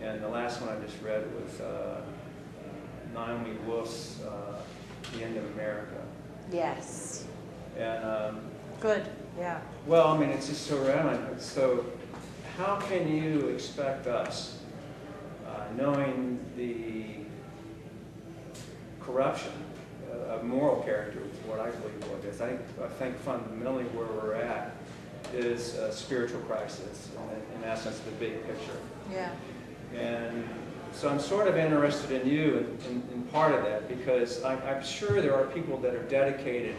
and the last one I just read was Naomi Wolf's The End of America. Yes. And Good. Yeah. well, I mean, it's just so relevant. So, how can you expect us, knowing the corruption of moral character, which is what I believe what it is. I think fundamentally where we're at is a spiritual crisis, in essence, the big picture. Yeah. And so I'm sort of interested in you in part of that, because I'm sure there are people that are dedicated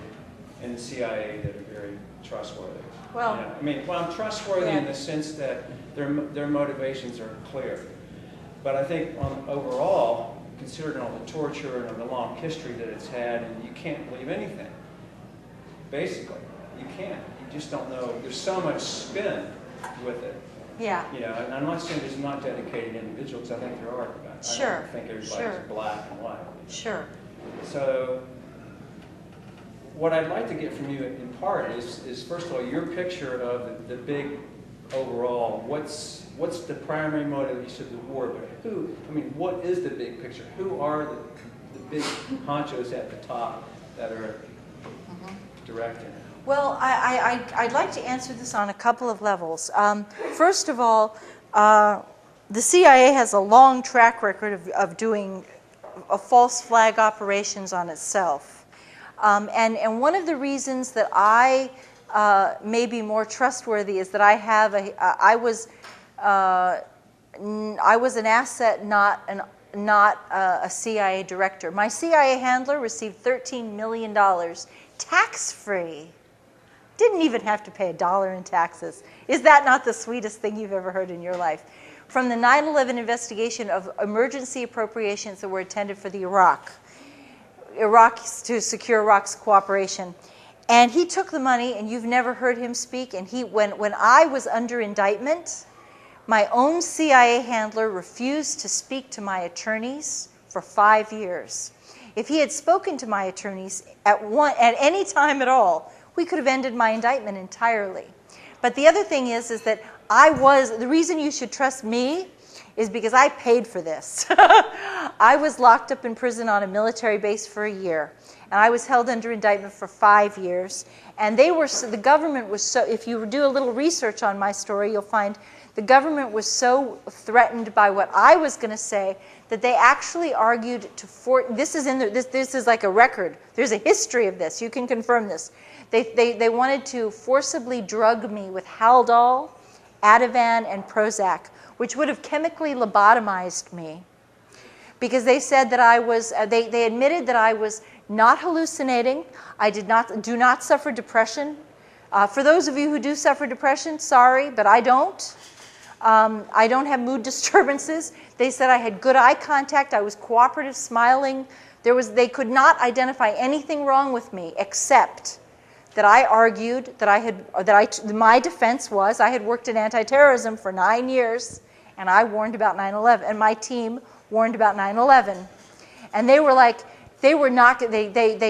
in the CIA that are very trustworthy. Well, I'm trustworthy yeah. in the sense that their motivations are clear. But I think overall, considering all the torture and the long history that it's had, and you can't believe anything. Basically, you can't. You just don't know. There's so much spin with it. Yeah. And I'm not saying there's not dedicated individuals. I think there are. Sure. I don't think everybody's black and white. Sure. So, what I'd like to get from you in part is first of all, your picture of the big overall. What's the primary motivation of the war? But what is the big picture? Who are the big honchos at the top that are directing? Well, I'd like to answer this on a couple of levels. First of all, the CIA has a long track record of doing false flag operations on itself. And one of the reasons that I may be more trustworthy is that I was an asset, not a CIA director. My CIA handler received $13 million tax-free. Didn't even have to pay $1 in taxes. Is that not the sweetest thing you've ever heard in your life? From the 9/11 investigation of emergency appropriations that were intended for the Iraq to secure Iraq's cooperation. And he took the money, and you've never heard him speak. And when I was under indictment, my own CIA handler refused to speak to my attorneys for 5 years. If he had spoken to my attorneys at any time at all, we could have ended my indictment entirely. But the other thing is that the reason you should trust me is because I paid for this. I was locked up in prison on a military base for a year, and I was held under indictment for 5 years. And the government was so, if you do a little research on my story, you'll find the government was so threatened by what I was going to say that they actually argued this is like a record. There's a history of this. You can confirm this. They wanted to forcibly drug me with Haldol, Ativan, and Prozac, which would have chemically lobotomized me, because they said that I was. They admitted that I was not hallucinating. I do not suffer depression. For those of you who do suffer depression, sorry, but I don't. I don't have mood disturbances. They said I had good eye contact. I was cooperative, smiling. They could not identify anything wrong with me except that I argued my defense was I had worked in anti-terrorism for 9 years, and I warned about 9/11, and my team warned about 9/11, and they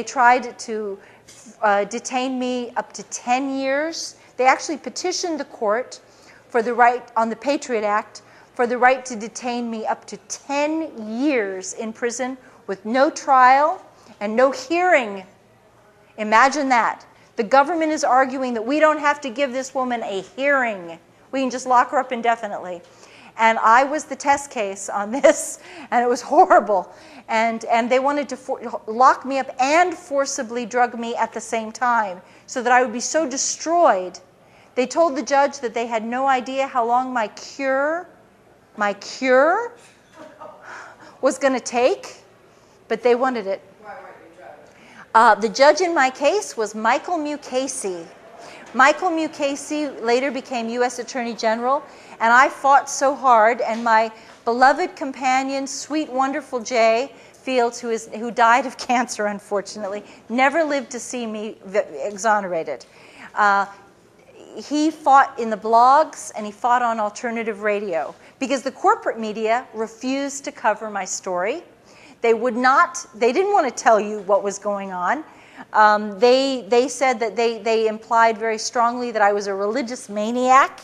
tried to detain me up to 10 years. They actually petitioned the court for the right on the Patriot Act for the right to detain me up to 10 years in prison with no trial and no hearing. Imagine that. The government is arguing that we don't have to give this woman a hearing. We can just lock her up indefinitely. And I was the test case on this, and it was horrible. And they wanted to lock me up and forcibly drug me at the same time so that I would be so destroyed. They told the judge that they had no idea how long my cure was going to take, but they wanted it. Why weren't you drugged? The judge in my case was Michael Mukasey. Michael Mukasey later became U.S. Attorney General, and I fought so hard, and my beloved companion, sweet, wonderful Jay Fields, who died of cancer, unfortunately, never lived to see me exonerated. He fought in the blogs, and he fought on alternative radio, because the corporate media refused to cover my story. They didn't want to tell you what was going on. They said that they implied very strongly that I was a religious maniac.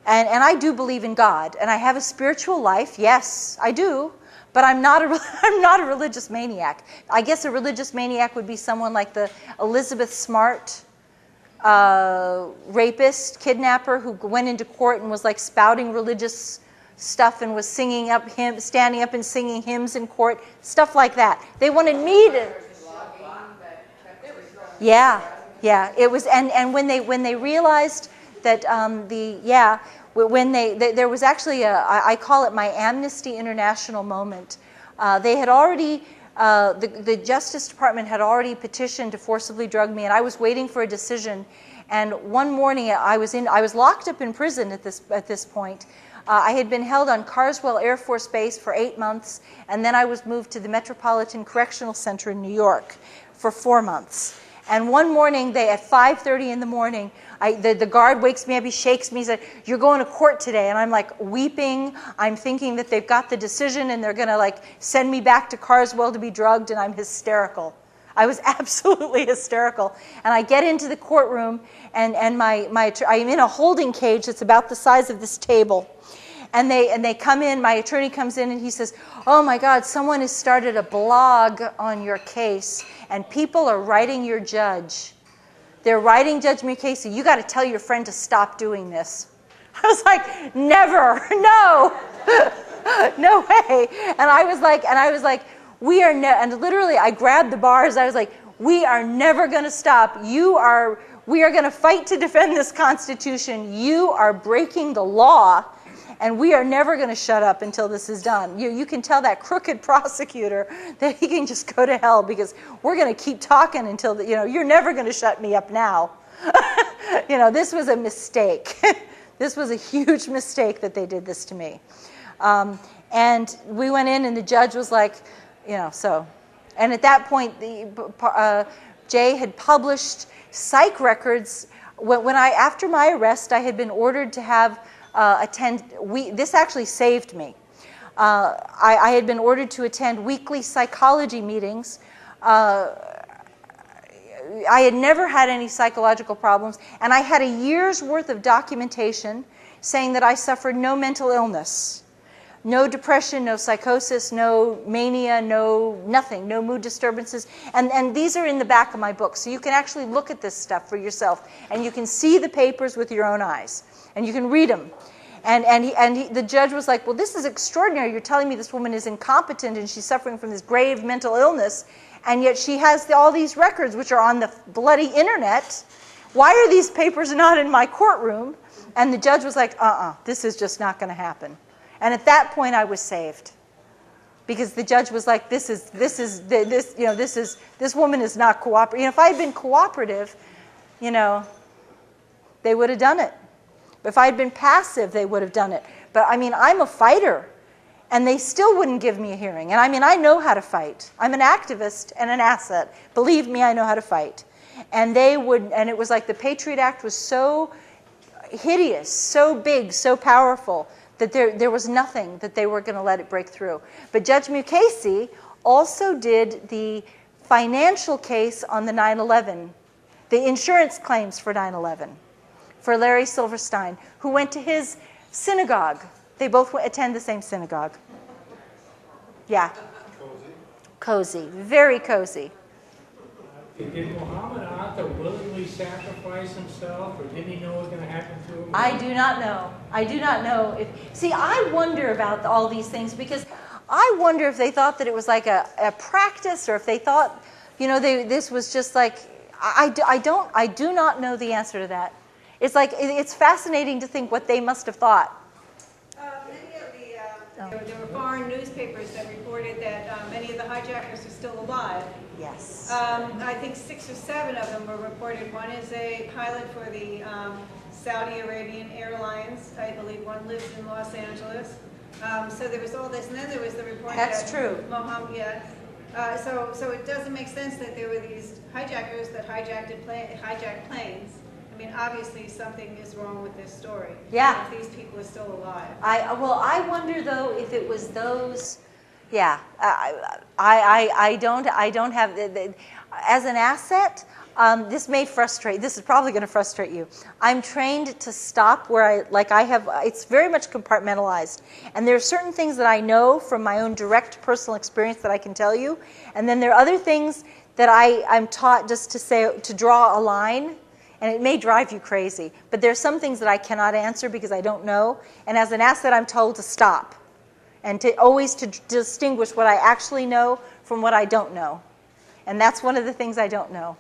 And I do believe in God, and I have a spiritual life. Yes, I do. But I'm not a religious maniac. I guess a religious maniac would be someone like the Elizabeth Smart rapist, kidnapper, who went into court and was like spouting religious stuff and was standing up and singing hymns in court, stuff like that. They wanted me to. Yeah, it was, and when they realized that there was actually I call it my Amnesty International moment. They had already, the Justice Department had already petitioned to forcibly drug me, and I was waiting for a decision. And one morning I was locked up in prison at this point. I had been held on Carswell Air Force Base for 8 months, and then I was moved to the Metropolitan Correctional Center in New York for 4 months. And one morning, at 5:30 in the morning, the guard wakes me up, he shakes me, he said, "You're going to court today." And I'm like weeping. I'm thinking that they've got the decision and they're going to like send me back to Carswell to be drugged, and I'm hysterical. I was absolutely hysterical. And I get into the courtroom, and I'm in a holding cage that's about the size of this table. And they come in, my attorney comes in, and he says, "Oh my God, someone has started a blog on your case, and people are writing your judge. They're writing Judge Mukasey. You got to tell your friend to stop doing this." I was like, "Never, no, no way." And I was like, "We are and literally I grabbed the bars. I was like, "We are never going to stop. We are going to fight to defend this Constitution. You are breaking the law. And we are never going to shut up until this is done." You can tell that crooked prosecutor that he can just go to hell, because we're going to keep talking until, you're never going to shut me up now. This was a mistake. This was a huge mistake that they did this to me. And we went in, and the judge was like, so. And at that point, Jay had published psych records. After my arrest, I had been ordered to have this actually saved me. I had been ordered to attend weekly psychology meetings. I had never had any psychological problems, and I had a year's worth of documentation saying that I suffered no mental illness, no depression, no psychosis, no mania, nothing, no mood disturbances. And these are in the back of my book, so you can actually look at this stuff for yourself, and you can see the papers with your own eyes. And you can read them. The judge was like, "Well, this is extraordinary. You're telling me this woman is incompetent and she's suffering from this grave mental illness, and yet she has all these records which are on the bloody internet. Why are these papers not in my courtroom?" And the judge was like, "This is just not going to happen." And at that point, I was saved, because the judge was like, "This woman is not cooperative." If I had been cooperative, they would have done it. If I had been passive, they would have done it. But I'm a fighter, and they still wouldn't give me a hearing. And I know how to fight. I'm an activist and an asset. Believe me, I know how to fight. And it was like the Patriot Act was so hideous, so big, so powerful, that there was nothing that they were going to let it break through. But Judge Mukasey also did the financial case on the 9/11, the insurance claims for 9/11. For Larry Silverstein, who went to his synagogue. They both attend the same synagogue. Yeah. Cozy. Very cozy. Did Muhammad Atta he sacrifice himself, or didn't he know what was going to happen to him? I do not know. I do not know if. See, I wonder about all these things because I wonder if they thought that it was like a practice, or if they thought, this was just like. I do not know the answer to that. It's like it's fascinating to think what they must have thought. There were foreign newspapers that reported that many of the hijackers are still alive. Yes. I think 6 or 7 of them were reported. One is a pilot for the Saudi Arabian Airlines. I believe one lives in Los Angeles. So there was all this, and then there was the report That's that true. Mohammed, yeah. So it doesn't make sense that there were these hijackers that hijacked planes. I mean, obviously something is wrong with this story. Yeah. If these people are still alive. I wonder though if it was those. Yeah. I don't have as an asset. This may frustrate. This is probably going to frustrate you. I'm trained to stop where I have. It's very much compartmentalized, and there are certain things that I know from my own direct personal experience that I can tell you, and then there are other things that I'm taught just to draw a line. And it may drive you crazy, but there's some things that I cannot answer because I don't know. And as an asset, I'm told to stop and to always to distinguish what I actually know from what I don't know. And that's one of the things I don't know.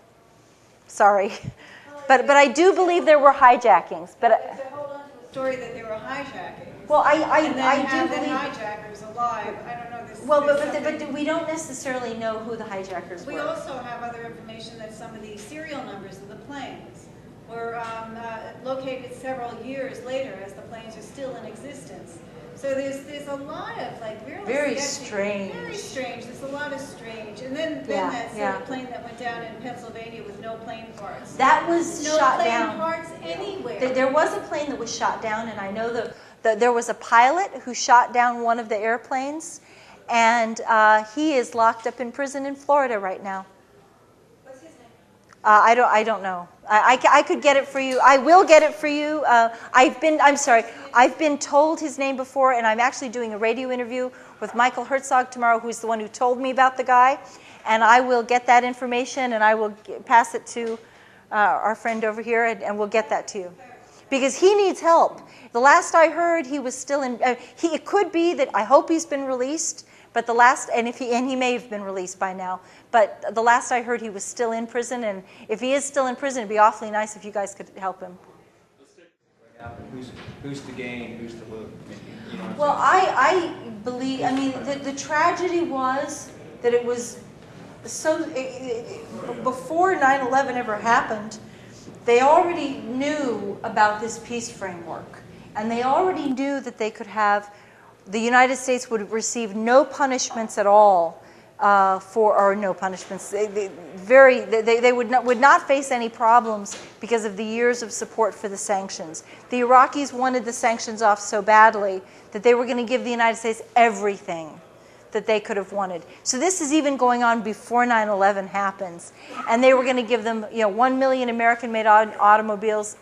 Sorry. But I do believe there were hijackings. But to hold on to the story that there were hijackings. Well, I have do the believe. hijackers alive. I don't know this. Well, but we don't necessarily know who the hijackers We were. also have other information that some of the serial numbers of the planes were located several years later, as the planes are still in existence. So there's a lot of really Very sketchy, strange. Very strange. There's a lot of strange. And then Yeah, that plane that went down in Pennsylvania with no plane parts. That was No shot plane down. parts anywhere. There was a plane that was shot down, and I know there was a pilot who shot down one of the airplanes, and he is locked up in prison in Florida right now. What's his name? I don't know. I could get it for you. I will get it for you. I've been told his name before, and I'm actually doing a radio interview with Michael Herzog tomorrow, who's the one who told me about the guy, and I will get that information, and I will pass it to our friend over here, and we'll get that to you. Because he needs help. The last I heard, he was still in. It could be that I hope he's been released, but he may have been released by now. But the last I heard, he was still in prison, and if he is still in prison, it'd be awfully nice if you guys could help him. Who's to gain? Who's to lose? You know what I'm Well, saying? I believe. I mean, the tragedy was that it was so. Before 9/11 ever happened, they already knew about this peace framework, and they already knew that they could have. The United States would receive no punishments at all no punishments. They would not face any problems because of the years of support for the sanctions. The Iraqis wanted the sanctions off so badly that they were going to give the United States everything that they could have wanted. So this is even going on before 9/11 happens, and they were going to give them 1 million American-made automobiles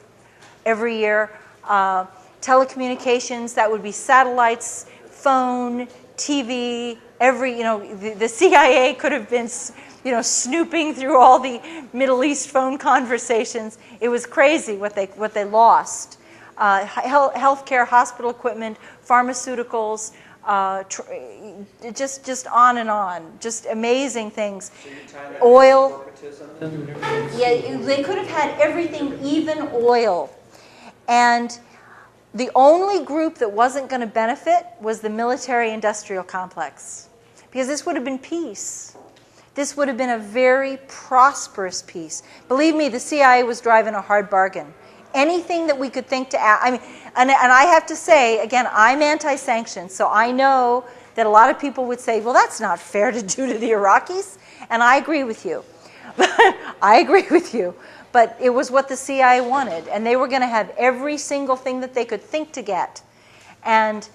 every year. Telecommunications, that would be satellites, phone, TV, the CIA could have been, snooping through all the Middle East phone conversations. It was crazy what they lost. Healthcare, hospital equipment, pharmaceuticals, just on and on. Just amazing things. So you're tying that Oil. to corporatism? Yeah, they could have had everything, even oil. And the only group that wasn't going to benefit was the military-industrial complex. Because this would have been peace. This would have been a very prosperous peace. Believe me, the CIA was driving a hard bargain. Anything that we could think to add. I mean, and I have to say, again, I'm anti-sanctions, so I know that a lot of people would say, well, that's not fair to do to the Iraqis. And I agree with you. I agree with you. But it was what the CIA wanted, and they were going to have every single thing that they could think to get. And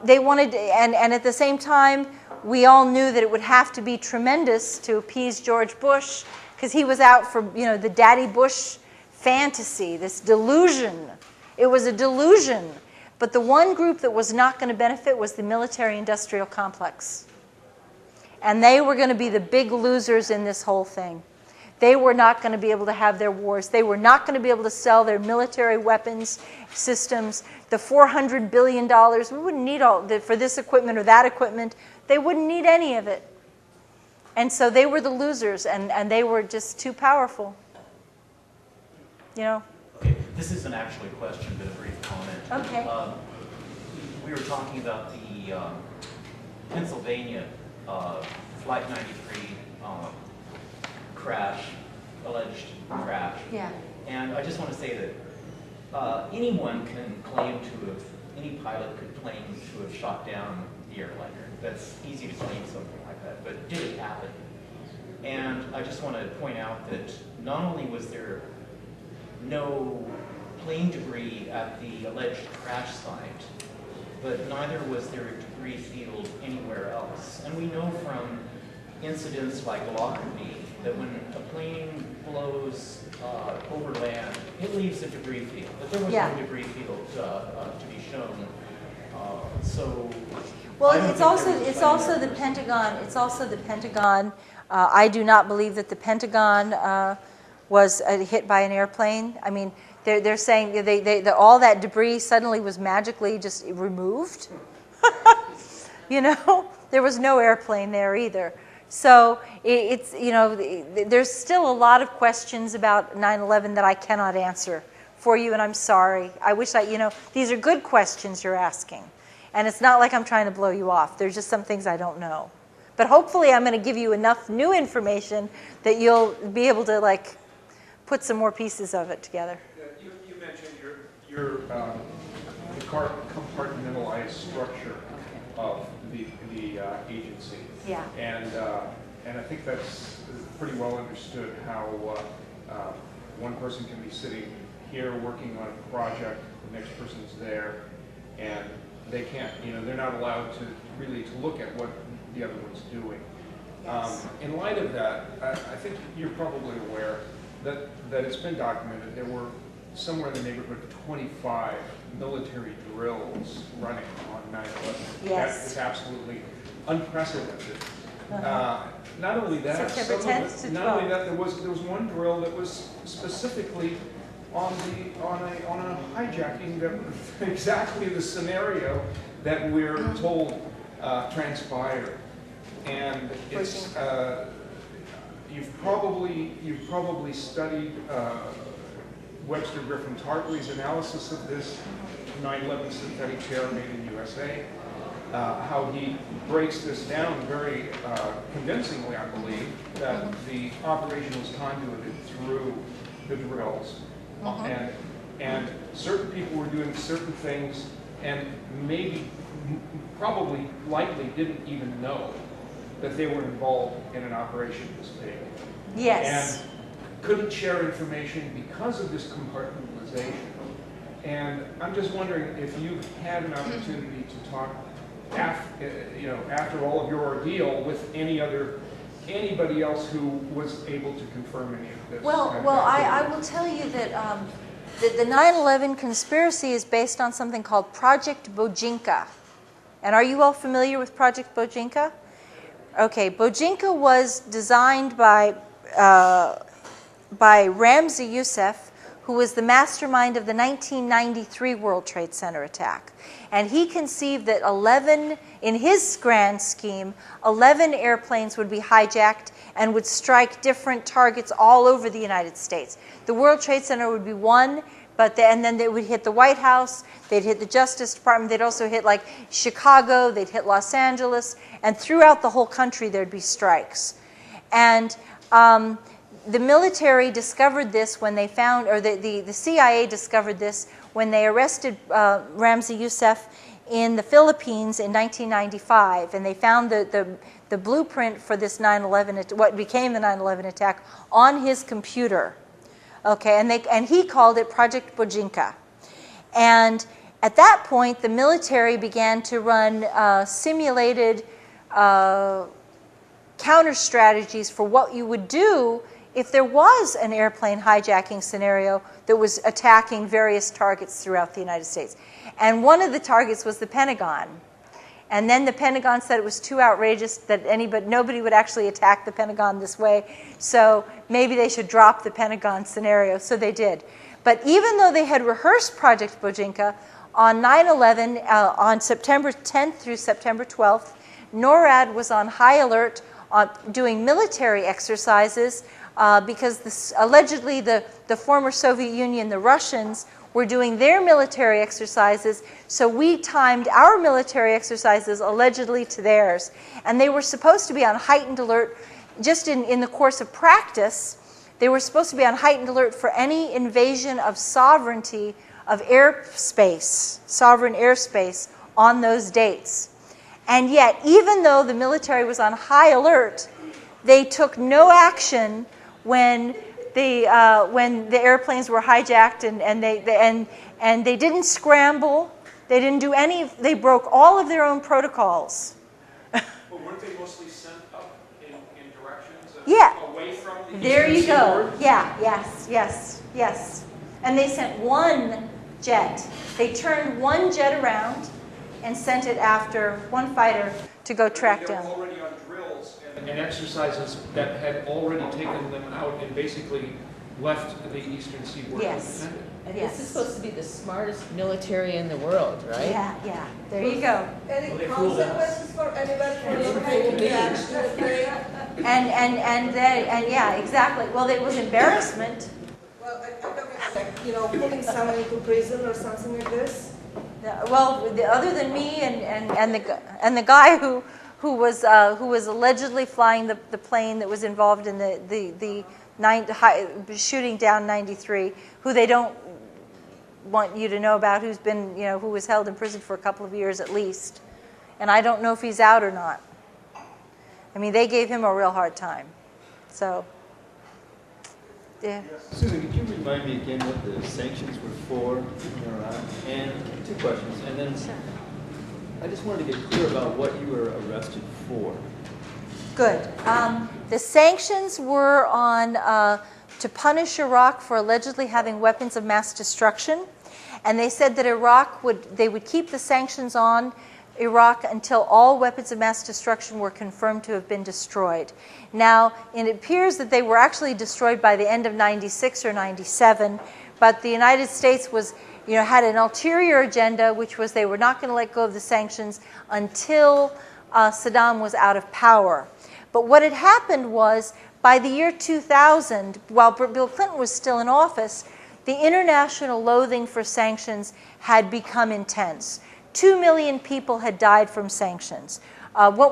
they wanted, and at the same time, we all knew that it would have to be tremendous to appease George Bush, because he was out for the Daddy Bush fantasy, this delusion. It was a delusion. But the one group that was not going to benefit was the military-industrial complex. And they were going to be the big losers in this whole thing. They were not going to be able to have their wars. They were not going to be able to sell their military weapons systems. The $400 billion, we wouldn't need for this equipment or that equipment. They wouldn't need any of it. And so they were the losers, and they were just too powerful. You know? Okay, this isn't actually a question, but a brief comment. Okay. We were talking about the Pennsylvania Flight 93 alleged crash. Yeah. And I just want to say that anyone can claim to have, any pilot could claim to have shot down the airliner. That's easy to claim something like that, but did it happen? And I just want to point out that not only was there no plane debris at the alleged crash site, but neither was there a debris field anywhere else. And we know from incidents like Lockerbie that when a plane blows over land, it leaves a debris field. But there was no debris field to be shown. So, well, it's also the Pentagon. It's also the Pentagon. I do not believe that the Pentagon was hit by an airplane. I mean, they're saying all that debris suddenly was magically just removed. You know, there was no airplane there either. So it's, you know, there's still a lot of questions about 9/11 that I cannot answer for you, and I'm sorry. I wish these are good questions you're asking. And it's not like I'm trying to blow you off. There's just some things I don't know. But hopefully I'm going to give you enough new information that you'll be able to, like, put some more pieces of it together. You mentioned your compartmentalized structure of the agency. Yeah. And I think that's pretty well understood how one person can be sitting here working on a project, the next person's there, and they can't, they're not allowed to really look at what the other one's doing. Yes. In light of that, I think you're probably aware that it's been documented there were somewhere in the neighborhood of 25 military drills running on 9/11. Yes. That is absolutely unprecedented. Not only that, September 10th to 12th. Not only that, there was one drill that was specifically on a hijacking that was exactly the scenario that we're told transpired, and it's you've probably studied Webster Griffin Tartley's analysis of this 9/11 synthetic terror made in USA. How he breaks this down very convincingly, I believe, that the operation was conduited through the drills. And certain people were doing certain things and probably likely didn't even know that they were involved in an operation this big. Yes. And couldn't share information because of this compartmentalization. And I'm just wondering if you've had an opportunity to talk after all of your ordeal with anybody else who was able to confirm any of this. Well, I will tell you that the 9/11 conspiracy is based on something called Project Bojinka. And are you all familiar with Project Bojinka? Okay, Bojinka was designed by Ramzi Youssef, who was the mastermind of the 1993 World Trade Center attack. And he conceived that in his grand scheme, 11 airplanes would be hijacked and would strike different targets all over the United States. The World Trade Center would be one, and then they would hit the White House, they'd hit the Justice Department, they'd also hit like Chicago, they'd hit Los Angeles, and throughout the whole country there'd be strikes. And the military discovered this when they found, or the CIA discovered this when they arrested Ramzi Youssef in the Philippines in 1995, and they found the blueprint for this 9/11, what became the 9/11 attack, on his computer. Okay, and he called it Project Bojinka. And at that point, the military began to run simulated counter strategies for what you would do if there was an airplane hijacking scenario that was attacking various targets throughout the United States. And one of the targets was the Pentagon. And then the Pentagon said it was too outrageous that nobody would actually attack the Pentagon this way. So maybe they should drop the Pentagon scenario. So they did. But even though they had rehearsed Project Bojinka, on 9/11, on September 10th through September 12th, NORAD was on high alert doing military exercises because allegedly the former Soviet Union, the Russians, were doing their military exercises, so we timed our military exercises allegedly to theirs. And they were supposed to be on heightened alert just in the course of practice. They were supposed to be on heightened alert for any invasion of sovereignty of airspace, sovereign airspace, on those dates. And yet, even though the military was on high alert, they took no action when the airplanes were hijacked, and they didn't scramble. They didn't do any. They broke all of their own protocols. But weren't they mostly sent up in directions away from the There you eastern go. seaboard? Yeah. Yes. And they sent one jet. They turned one jet around and sent it after one fighter to go track They were down. already on drills and exercises that had already taken them out and basically left the eastern seaboard Yes. independent. And Yes. this is supposed to be the smartest military in the world, right? Yeah. There you go. Any consequences for anybody for not taking the action that they? And yeah, exactly. Well, it was embarrassment. Well, I'm talking about like, putting someone into prison or something like this. Well, other than me and the guy who was allegedly flying the plane that was involved in the shooting down 93, who they don't want you to know about, who was held in prison for a couple of years at least, and I don't know if he's out or not. I mean, they gave him a real hard time. So, yeah. Susan, could you remind me again what the sanctions were for in Iraq? And two questions. And then I just wanted to get clear about what you were arrested for. Good. The sanctions were on to punish Iraq for allegedly having weapons of mass destruction, and they said that they would keep the sanctions on Iraq until all weapons of mass destruction were confirmed to have been destroyed. Now, it appears that they were actually destroyed by the end of 96 or 97, but the United States had an ulterior agenda, which was they were not going to let go of the sanctions until Saddam was out of power. But what had happened was, by the year 2000, while Bill Clinton was still in office, the international loathing for sanctions had become intense. 2 million people had died from sanctions.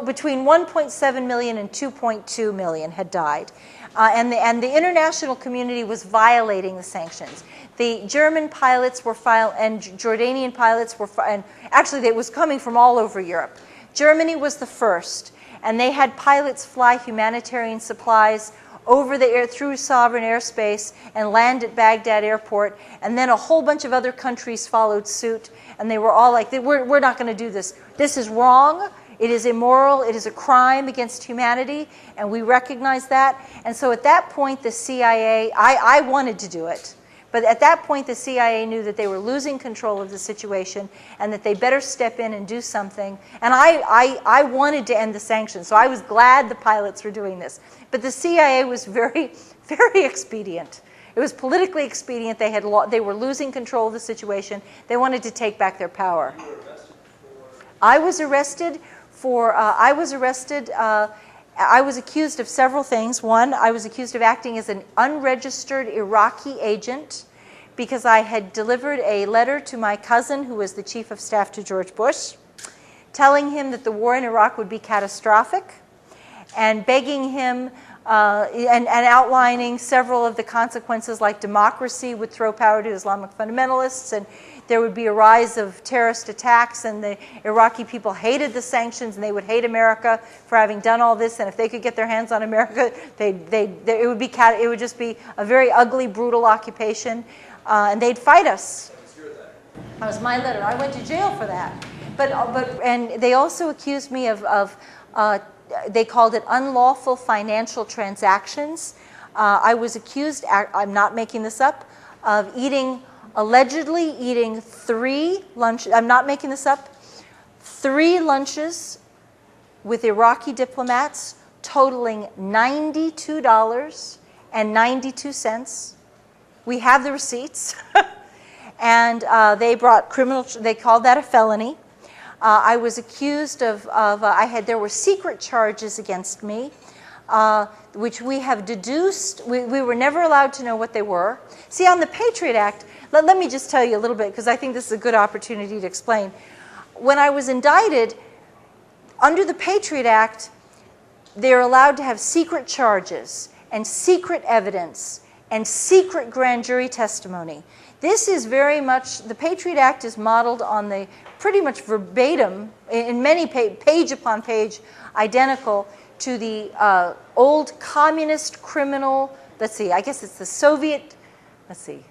Between 1.7 million and 2.2 million had died. And the international community was violating the sanctions. The German pilots and Jordanian pilots and actually it was coming from all over Europe. Germany was the first, and they had pilots fly humanitarian supplies over the air through sovereign airspace and land at Baghdad airport, and then a whole bunch of other countries followed suit, and they were all like, we're not going to do this. This is wrong. It is immoral. It is a crime against humanity, and we recognize that. And so at that point, the CIA, I wanted to do it, but at that point, the CIA knew that they were losing control of the situation and that they better step in and do something. And I wanted to end the sanctions, so I was glad the pilots were doing this. But the CIA was very, very expedient. It was politically expedient. They were losing control of the situation. They wanted to take back their power. I was arrested for. I was accused of several things. One, I was accused of acting as an unregistered Iraqi agent because I had delivered a letter to my cousin, who was the chief of staff to George Bush, telling him that the war in Iraq would be catastrophic, and begging him and outlining several of the consequences, like democracy would throw power to Islamic fundamentalists, and there would be a rise of terrorist attacks, and the Iraqi people hated the sanctions, and they would hate America for having done all this, and if they could get their hands on America, it would just be a very ugly, brutal occupation, and they'd fight us. That was my letter. I went to jail for that. And they also accused me of they called it unlawful financial transactions. I was accused, I'm not making this up, of allegedly eating 3 lunch, I'm not making this up, 3 lunches with Iraqi diplomats totaling $92.92. We have the receipts. And they brought they called that a felony. I was accused there were secret charges against me, which we have deduced. We were never allowed to know what they were. See, on the Patriot Act, let me just tell you a little bit, because I think this is a good opportunity to explain. When I was indicted, under the Patriot Act, they're allowed to have secret charges and secret evidence and secret grand jury testimony. This is very much, the Patriot Act is modeled on the pretty much verbatim, in many page upon page, identical to the old communist criminal, let's see, I guess it's the Soviet, let's see,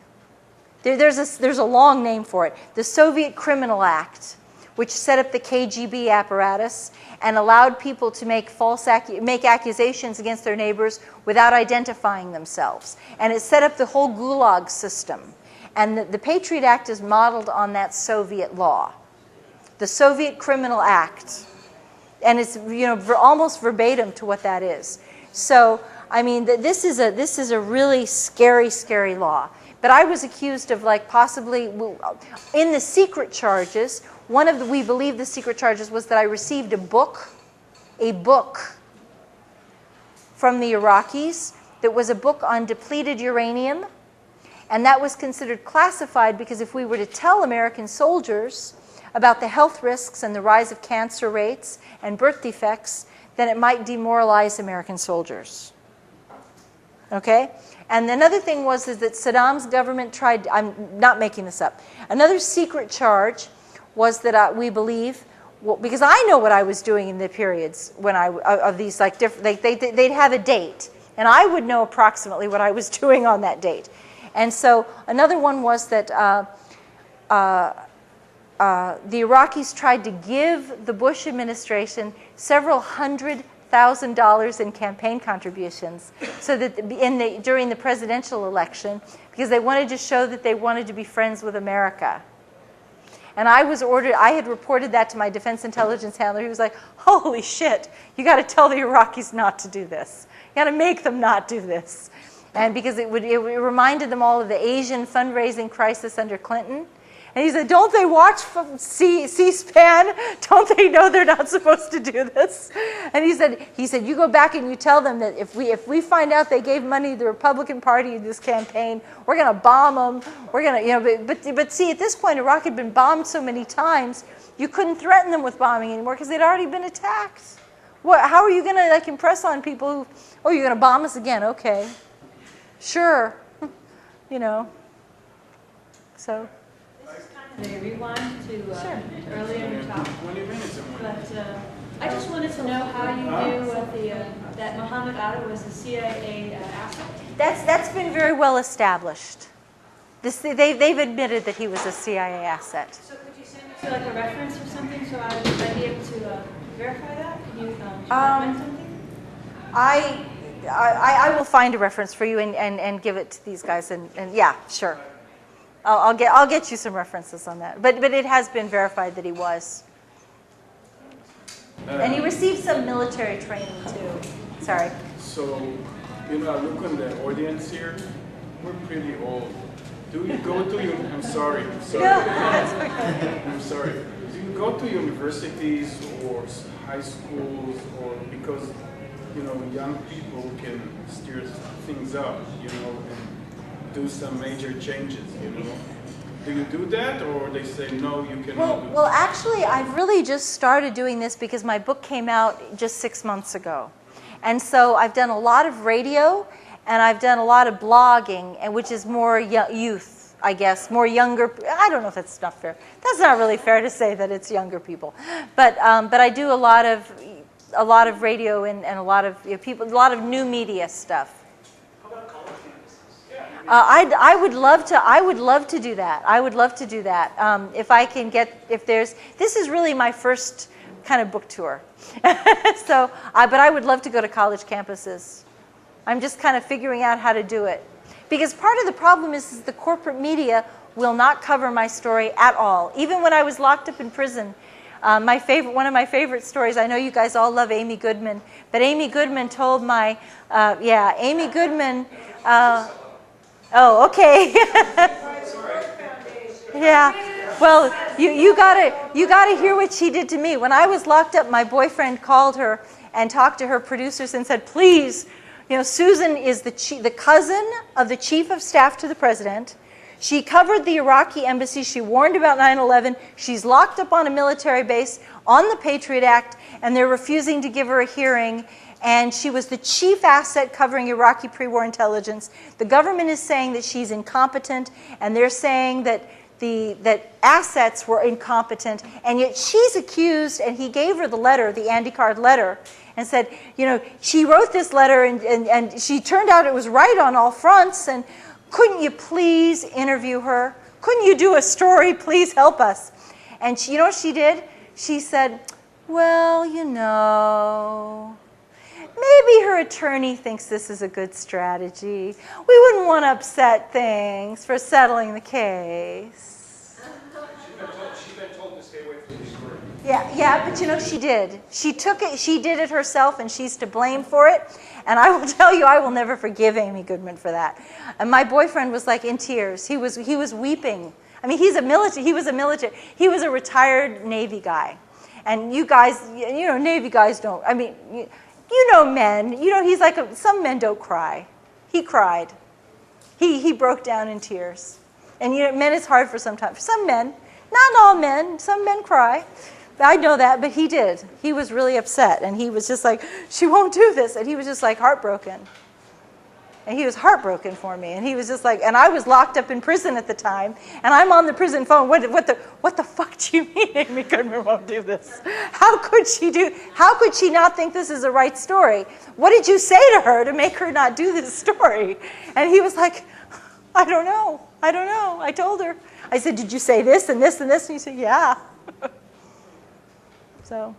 there's a long name for it, the Soviet Criminal Act, which set up the KGB apparatus and allowed people to make make accusations against their neighbors without identifying themselves. And it set up the whole Gulag system. And the Patriot Act is modeled on that Soviet law, the Soviet Criminal Act. And it's almost verbatim to what that is. So, I mean, this is a really scary, scary law. But I was accused of possibly, in the secret charges, we believe the secret charges was that I received a book from the Iraqis that was a book on depleted uranium. And that was considered classified because if we were to tell American soldiers about the health risks and the rise of cancer rates and birth defects, then it might demoralize American soldiers. Okay? And another thing was that Saddam's government tried, I'm not making this up, another secret charge was that we believe, because I know what I was doing in the periods when of these different, they'd have a date, and I would know approximately what I was doing on that date. And so another one was that the Iraqis tried to give the Bush administration several $100,000 in campaign contributions so that during the presidential election, because they wanted to show that they wanted to be friends with America. And I had reported that to my defense intelligence handler. He was like, holy shit, you got to tell the Iraqis not to do this. You got to make them not do this. And because it reminded them all of the Asian fundraising crisis under Clinton. And he said, don't they watch C-SPAN? Don't they know they're not supposed to do this? And he said, you go back and you tell them that if we find out they gave money to the Republican Party in this campaign, we're going to bomb them. We're going to, but see, at this point, Iraq had been bombed so many times, you couldn't threaten them with bombing anymore because they'd already been attacked. How are you going to impress on people who, oh, you're going to bomb us again? Okay. Sure. So. This is kind of a rewind to earlier in your talk. 20 minutes. But I just wanted to know how you knew that Muhammad Atta was a CIA asset. That's been very well established. They've admitted that he was a CIA asset. So could you send me to a reference or something so I'd be able to verify that? Can you recommend something? I will find a reference for you and give it to these guys and yeah, sure. I'll get you some references on that. But it has been verified that he was. And he received some military training too. Sorry. So, I look on the audience here. We're pretty old. Do you go to I'm sorry. No, that's okay. I'm sorry. Do you go to universities or high schools, or because young people can steer things up, and do some major changes, Do you do that, or they say, no, you cannot? Well, actually, I've really just started doing this because my book came out just 6 months ago. And so I've done a lot of radio, and I've done a lot of blogging, and which is more youth, I guess, more younger. I don't know if that's not fair. That's not really fair to say that it's younger people. But I do a lot of radio and a lot of people, a lot of new media stuff. I would love to do that. I would love to do that. If I can this is really my first kind of book tour. So, but I would love to go to college campuses. I'm just kind of figuring out how to do it. Because part of the problem is the corporate media will not cover my story at all. Even when I was locked up in prison, One of my favorite stories, I know you guys all love Amy Goodman, but Amy Goodman told Amy Goodman, oh, okay. Yeah, well, you gotta hear what she did to me. When I was locked up, my boyfriend called her and talked to her producers and said, please, Susan is the cousin of the chief of staff to the president. She covered the Iraqi embassy. She warned about 9/11. She's locked up on a military base on the Patriot Act, and they're refusing to give her a hearing. And she was the chief asset covering Iraqi pre-war intelligence. The government is saying that she's incompetent, and they're saying that that assets were incompetent, and yet she's accused, and he gave her the letter, the Andy Card letter, and said, she wrote this letter, and she turned out it was right on all fronts, and couldn't you please interview her? Couldn't you do a story? Please help us. And you know what she did? She said, well, maybe her attorney thinks this is a good strategy. We wouldn't want to upset things for settling the case. She's been told to stay away from the story. Yeah, but she did. She took it, she did it herself, and she's to blame for it. And I will tell you, I will never forgive Amy Goodman for that. And my boyfriend was like in tears. He was weeping. I mean, he was a retired Navy guy. And you guys, Navy guys don't, I mean, men, he's like, some men don't cry. He cried. He broke down in tears. And men is hard for sometimes. For some men, not all men, some men cry. I know that, but he did. He was really upset, and he was just like, she won't do this. And he was just like heartbroken. And he was heartbroken for me. And he was just like, and I was locked up in prison at the time, and I'm on the prison phone. What the fuck do you mean Amy Goodman won't do this? How could she not think this is the right story? What did you say to her to make her not do this story? And he was like, I don't know. I told her. I said, did you say this and this and this? And he said, yeah. So.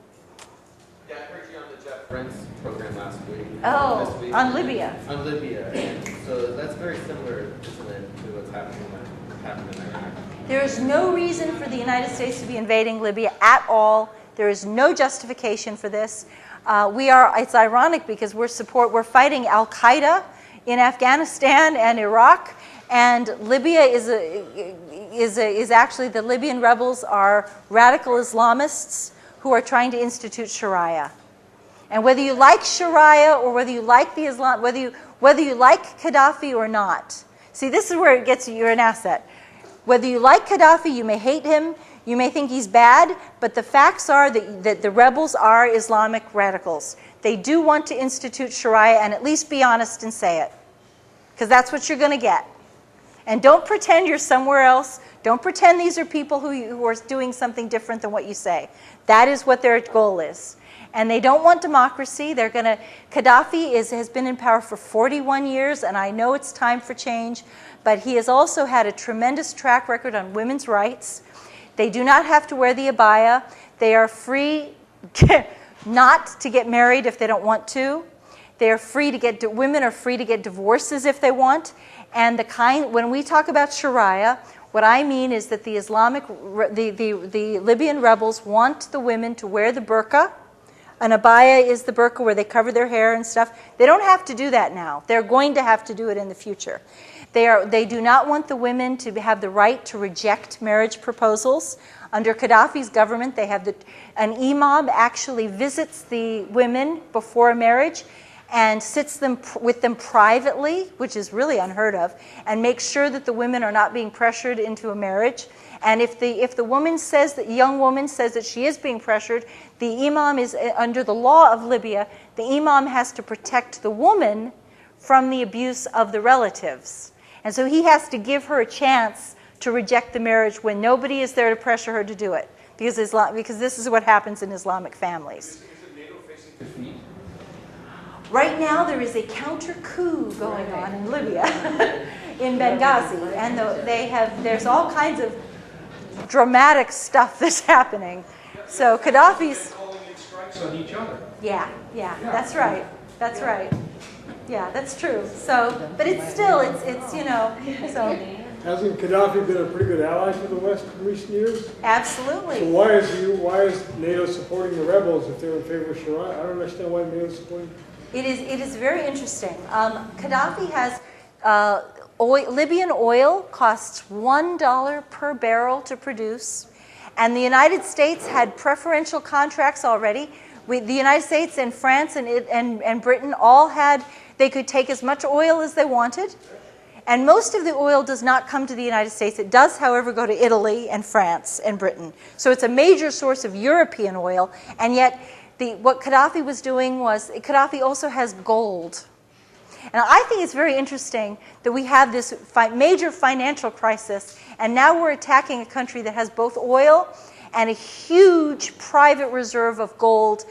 Yeah, I heard you on the Jeff Brent's program last week. Oh, this week. on Libya. On Libya. And so that's very similar, isn't it, to what's happening in Iraq? There is no reason for the United States to be invading Libya at all. There is no justification for this. It's ironic because we're fighting Al-Qaeda in Afghanistan and Iraq, and Libya is actually, the Libyan rebels are radical Islamists who are trying to institute Sharia. And whether you like Sharia or whether you like the Islam, whether you like Gaddafi or not, see, this is where it gets you're an asset. Whether you like Gaddafi, you may hate him, you may think he's bad, but the facts are that the rebels are Islamic radicals. They do want to institute Sharia, and at least be honest and say it, because that's what you're going to get. And don't pretend you're somewhere else. Don't pretend these are people who are doing something different than what you say. That is what their goal is. And they don't want democracy. Gaddafi has been in power for 41 years, and I know it's time for change, but he has also had a tremendous track record on women's rights. They do not have to wear the abaya. They are free not to get married if they don't want to. Women are free to get divorces if they want. And when we talk about Sharia, what I mean is that the Libyan rebels want the women to wear the burqa. An abaya is the burqa where they cover their hair and stuff. They don't have to do that now. They're going to have to do it in the future. They do not want the women to have the right to reject marriage proposals. Under Gaddafi's government, they have an imam actually visits the women before a marriage and sits with them privately, which is really unheard of, and makes sure that the women are not being pressured into a marriage. And if the young woman says that she is being pressured, the imam is, under the law of Libya, the imam has to protect the woman from the abuse of the relatives. And so he has to give her a chance to reject the marriage when nobody is there to pressure her to do it, because this is what happens in Islamic families. Is it NATO facing defeat? Right now, there is a counter coup going on in Libya, in Benghazi, and there's all kinds of dramatic stuff that's happening. So Gaddafi's calling in strikes on each other. Yeah, that's right. That's right. Yeah, that's true. So, but it's still, so Hasn't Gaddafi been a pretty good ally to the West in recent years? Absolutely. So why is NATO supporting the rebels if they're in favor of Sharia? I don't understand why NATO is supporting. It is very interesting. Gaddafi has Libyan oil costs $1 per barrel to produce, and the United States had preferential contracts already. The United States and France and Britain all had, they could take as much oil as they wanted. And most of the oil does not come to the United States. It does, however, go to Italy and France and Britain. So it's a major source of European oil. And yet, what Gaddafi was doing was, Gaddafi also has gold. And I think it's very interesting that we have this major financial crisis, and now we're attacking a country that has both oil and a huge private reserve of gold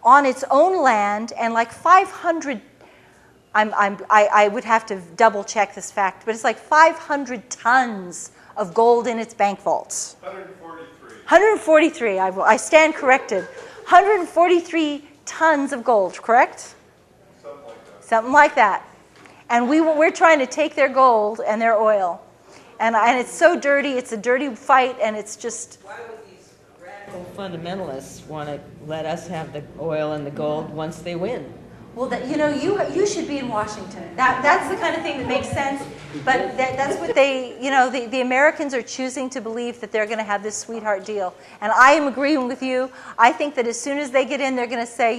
on its own land, and like 500 I would have to double check this fact, but it's like 500 tons of gold in its bank vaults. 143. 143, I stand corrected. 143 tons of gold, correct? Something like that. Something like that. And we're trying to take their gold and their oil. And it's so dirty, it's a dirty fight, and it's just... Why would these radical fundamentalists want to let us have the oil and the gold once they win? Well, you should be in Washington. That's the kind of thing that makes sense. But that's what the Americans are choosing to believe, that they're going to have this sweetheart deal. And I am agreeing with you. I think that as soon as they get in, they're going to say,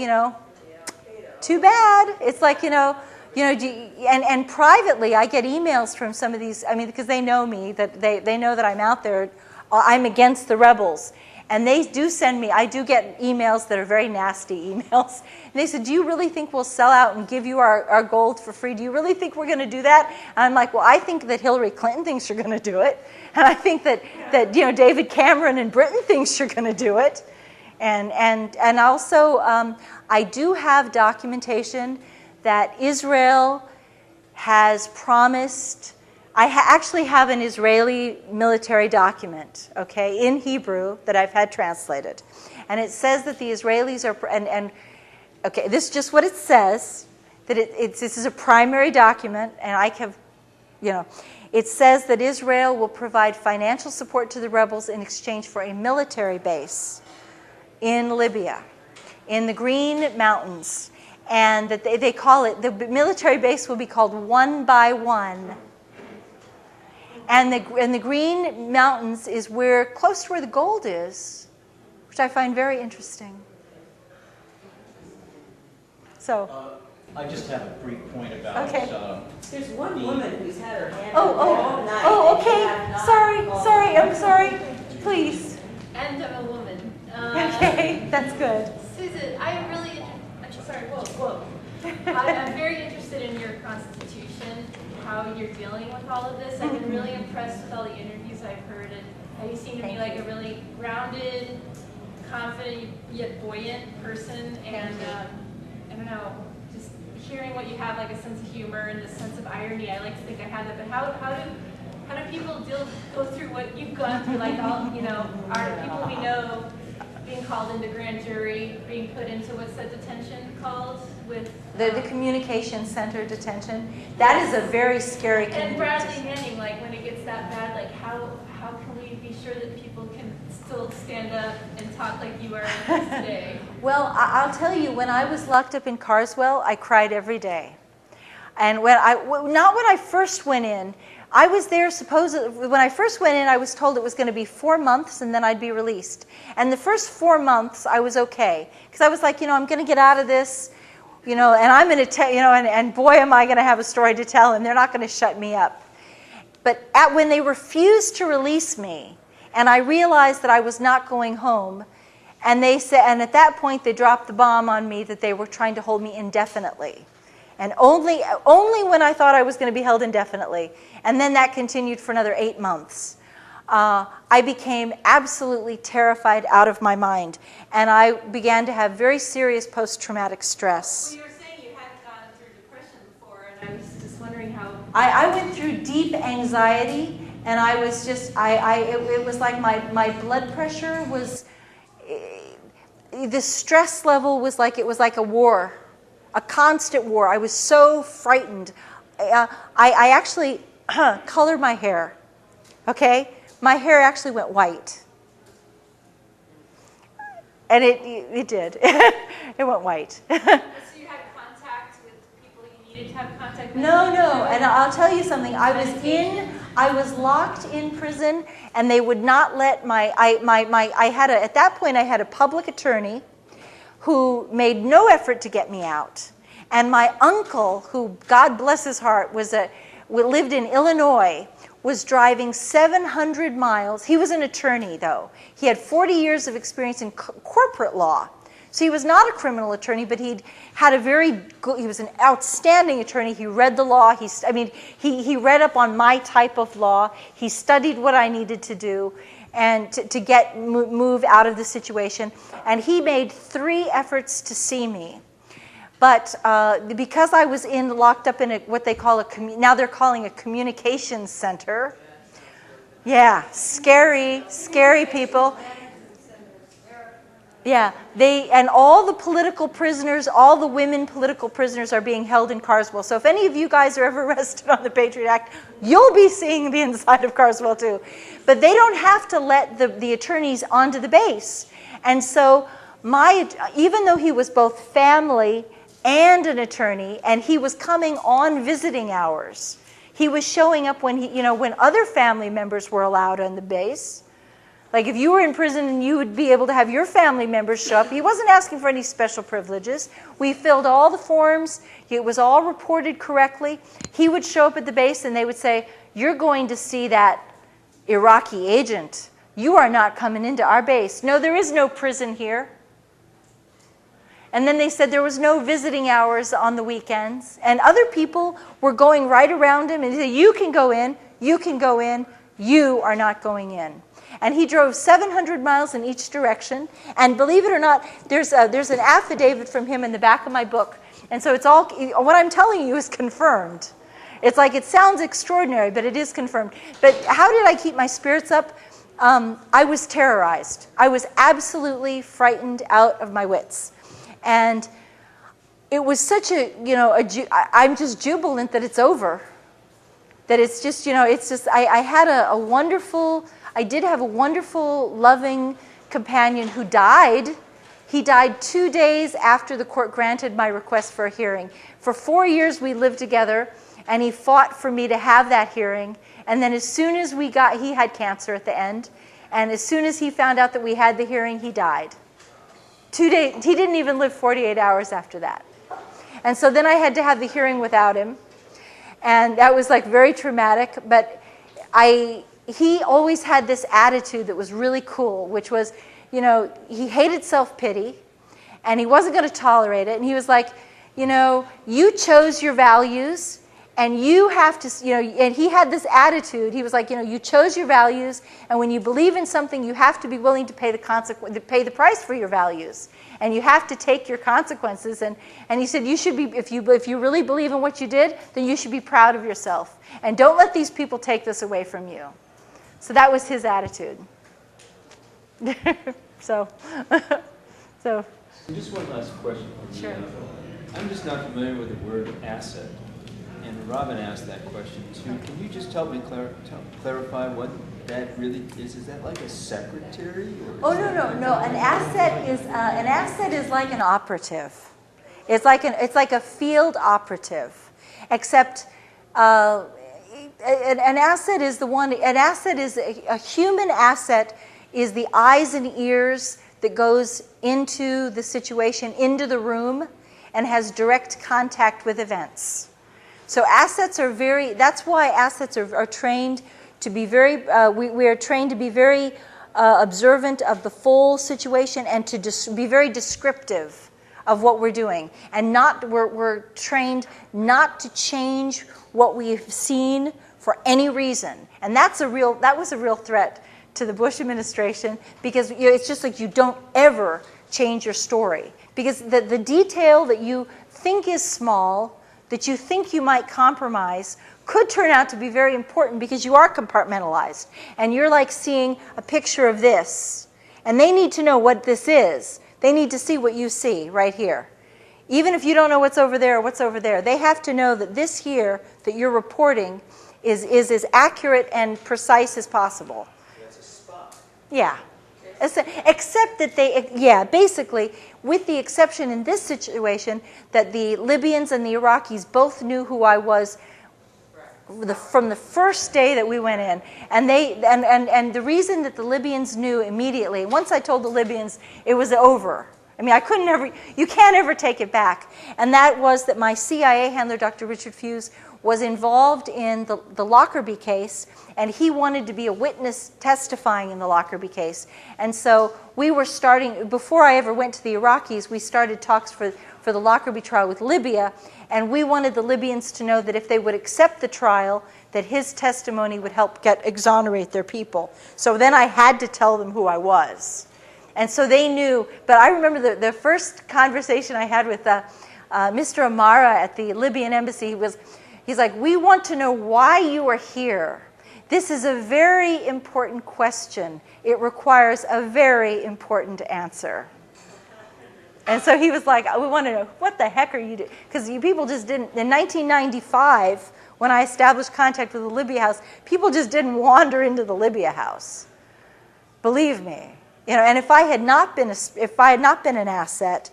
too bad. It's like, and privately, I get emails from some of these, because they know me, that they know that I'm out there. I'm against the rebels. And they do send me, I do get emails that are very nasty emails. And they said, do you really think we'll sell out and give you our gold for free? Do you really think we're going to do that? And I'm like, well, I think that Hillary Clinton thinks you're going to do it. And I think that David Cameron in Britain thinks you're going to do it. And also, I do have documentation that Israel has promised. I actually have an Israeli military document, okay, in Hebrew that I've had translated. And it says that the Israelis are, okay, this is just what it says, that this is a primary document, and I have, it says that Israel will provide financial support to the rebels in exchange for a military base in Libya, in the Green Mountains. And that they call it, the military base will be called One by One. And the Green Mountains is close to where the gold is, which I find very interesting. So. I just have a brief point about. Okay. There's one woman who's had her hand all night. Okay. Sorry. I'm sorry. Please. And I'm a woman. Okay, that's good. Susan, I am really I'm very interested in your constitution, how you're dealing with all of this. I've been really impressed with all the interviews I've heard, and you seem to be like a really grounded, confident, yet buoyant person. And I don't know, just hearing what you have, like a sense of humor and a sense of irony. I like to think I have that, but how do people go through what you've gone through? Like all, are people we know being called into grand jury, being put into what's that detention called with the communication center detention? That is a very scary and condition. Bradley Manning, like when it gets that bad, like how can we be sure that people can still stand up and talk like you are today? Well, I'll tell you, when I was locked up in Carswell, I cried every day. And not when I first went in. I was there when I first went in, I was told it was going to be 4 months and then I'd be released. And the first 4 months, I was okay. Because I was like, I'm going to get out of this, and I'm going to tell, and boy, am I going to have a story to tell, and they're not going to shut me up. But when they refused to release me, and I realized that I was not going home, and at that point, they dropped the bomb on me that they were trying to hold me indefinitely. And only when I thought I was going to be held indefinitely. And then that continued for another 8 months. I became absolutely terrified out of my mind. And I began to have very serious post-traumatic stress. Well, you were saying you hadn't gone through depression before, and I was just wondering how... I went through deep anxiety, and I was just, it was like my blood pressure was, the stress level was like, it was like a war. A constant war. I was so frightened. I actually colored my hair okay, my hair actually went white. And it did. It went white. So you had contact with people you needed to have contact with? No, and I'll tell you something. I was locked in prison, and they would not let at that point I had a public attorney who made no effort to get me out. And my uncle, who, God bless his heart, lived in Illinois, was driving 700 miles. He was an attorney, though. He had 40 years of experience in corporate law. So he was not a criminal attorney, but he was an outstanding attorney. He read the law. He read up on my type of law. He studied what I needed to do and to move out of the situation. And he made 3 efforts to see me. But because I was locked up in what they call now they're calling a communications center. Yeah, scary people. Yeah, and all the political prisoners, all the women political prisoners are being held in Carswell. So if any of you guys are ever arrested on the Patriot Act, you'll be seeing the inside of Carswell too. But they don't have to let the attorneys onto the base. And so even though he was both family and an attorney, and he was coming on visiting hours, he was showing up when when other family members were allowed on the base. Like if you were in prison and you would be able to have your family members show up. He wasn't asking for any special privileges. We filled all the forms. It was all reported correctly. He would show up at the base and they would say, "You're going to see that Iraqi agent. You are not coming into our base. No, there is no prison here." And then they said there was no visiting hours on the weekends. And other people were going right around him and they said, "You can go in, you can go in, you are not going in." And he drove 700 miles in each direction. And believe it or not, there's an affidavit from him in the back of my book. And so it's all, what I'm telling you is confirmed. It's like, it sounds extraordinary, but it is confirmed. But how did I keep my spirits up? I was terrorized. I was absolutely frightened out of my wits. And it was such I'm just jubilant that it's over. That it's just, I did have a wonderful, loving companion who died. He died 2 days after the court granted my request for a hearing. For 4 years we lived together, and he fought for me to have that hearing. And then as soon as he had cancer at the end, and as soon as he found out that we had the hearing, he died. 2 days, he didn't even live 48 hours after that. And so then I had to have the hearing without him. And that was like very traumatic, but he always had this attitude that was really cool, which was, he hated self-pity, and he wasn't going to tolerate it. And he was like, you chose your values, and you have to, and he had this attitude. He was like, you chose your values, and when you believe in something, you have to be willing to pay the price for your values. And you have to take your consequences. And he said, you should be, if you really believe in what you did, then you should be proud of yourself. And don't let these people take this away from you. So that was his attitude. So. Just one last question. Sure. I'm just not familiar with the word asset. And Robin asked that question too. Can you just help me clarify what that really is? Is that like a secretary? Or No. An asset is like an operative. It's like a field operative, except an asset is a human asset is the eyes and ears that goes into the situation, into the room, and has direct contact with events. So assets are that's why assets are trained to be very, we are trained to be very observant of the full situation and to be very descriptive of what we're doing. And we're trained not to change what we've seen for any reason. And that was a real threat to the Bush administration, because it's just like you don't ever change your story. Because the detail that you think is small, that you think you might compromise, could turn out to be very important, because you are compartmentalized. And you're like seeing a picture of this. And they need to know what this is. They need to see what you see right here. Even if you don't know what's over there or what's over there, they have to know that this here that you're reporting is as accurate and precise as possible. That's a spot. Yeah. Except that basically, with the exception in this situation that the Libyans and the Iraqis both knew who I was from the first day that we went in. And the reason that the Libyans knew immediately, once I told the Libyans, it was over. I mean, you can't ever take it back. And that was that my CIA handler, Dr. Richard Fuse, was involved in the Lockerbie case, and he wanted to be a witness testifying in the Lockerbie case. And so we were starting, before I ever went to the Iraqis, we started talks for the Lockerbie trial with Libya, and we wanted the Libyans to know that if they would accept the trial, that his testimony would help exonerate their people. So then I had to tell them who I was. And so they knew, but I remember the first conversation I had with Mr. Amara at the Libyan embassy. He's like, we want to know why you are here. This is a very important question. It requires a very important answer. And so he was like, we want to know, what the heck are you doing? Because people just didn't, in 1995, when I established contact with the Libya House, people just didn't wander into the Libya House. Believe me. And if I had not been an asset,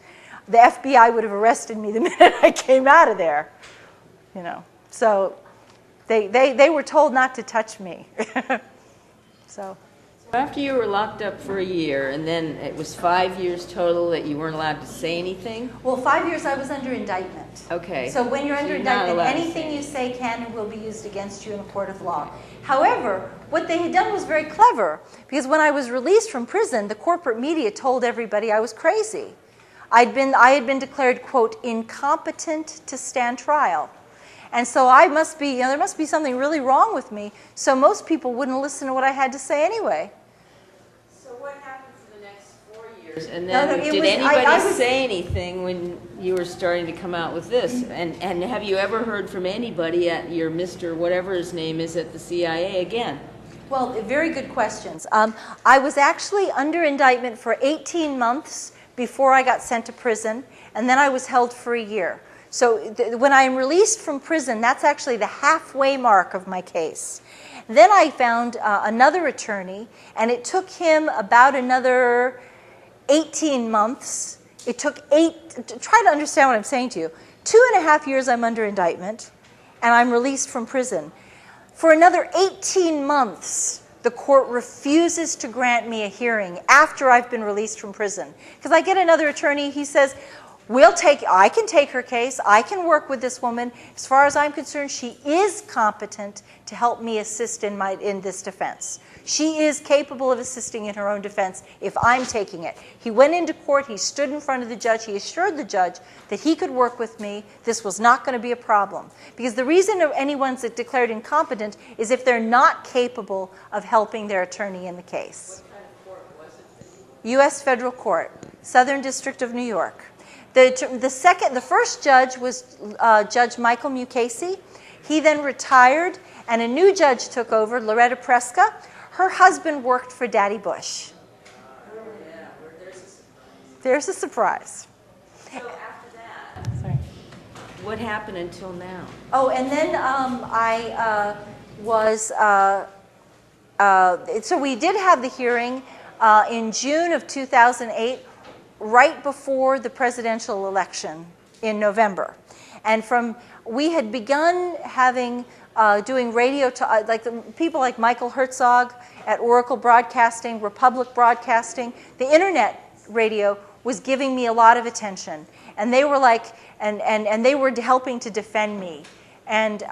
the FBI would have arrested me the minute I came out of there. So they were told not to touch me. So after you were locked up for a year, and then it was 5 years total that you weren't allowed to say anything? Well, 5 years I was under indictment. Okay. So when you're under indictment, anything you say can and will be used against you in a court of law. However, what they had done was very clever, because when I was released from prison, the corporate media told everybody I was crazy. I had been declared, quote, incompetent to stand trial. And so there must be something really wrong with me, so most people wouldn't listen to what I had to say anyway. So what happened for the next 4 years? And then did anybody say anything when you were starting to come out with this? And have you ever heard from anybody at your Mr. whatever his name is at the CIA again? Well, very good questions. I was actually under indictment for 18 months before I got sent to prison, and then I was held for a year. So when I am released from prison, that's actually the halfway mark of my case. Then I found another attorney, and it took him about another 18 months. It took try to understand what I'm saying to you. 2.5 years I'm under indictment, and I'm released from prison. For another 18 months, the court refuses to grant me a hearing after I've been released from prison. Because I get another attorney, he says, I can take her case, I can work with this woman. As far as I'm concerned, she is competent to help me assist in this defense. She is capable of assisting in her own defense if I'm taking it. He went into court, he stood in front of the judge, he assured the judge that he could work with me, this was not going to be a problem. Because the reason anyone's declared incompetent is if they're not capable of helping their attorney in the case. What kind of court was it? U.S. Federal Court, Southern District of New York. The first judge was Judge Michael Mukasey. He then retired, and a new judge took over, Loretta Preska. Her husband worked for Daddy Bush. There's a surprise. So after that, sorry. What happened until now? Oh, and then I was, so we did have the hearing in June of 2008, right before the presidential election in November. And we had begun having, doing radio, people like Michael Herzog at Oracle Broadcasting, Republic Broadcasting. The internet radio was giving me a lot of attention. And they were like, and they were helping to defend me. And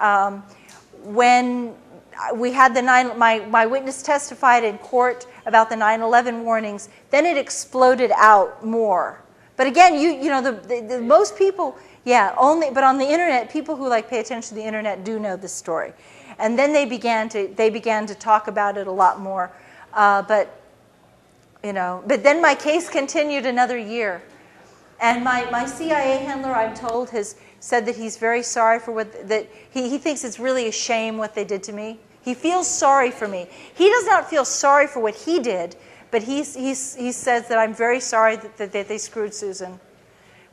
when we had my witness testified in court about the 9/11 warnings, then it exploded out more. But again, the most people, but on the internet, people who pay attention to the internet do know this story. And then they began to talk about it a lot more. But then my case continued another year. And my CIA handler, I'm told, has said that he's very sorry for he thinks it's really a shame what they did to me. He feels sorry for me. He does not feel sorry for what he did, but he says that I'm very sorry that they screwed Susan.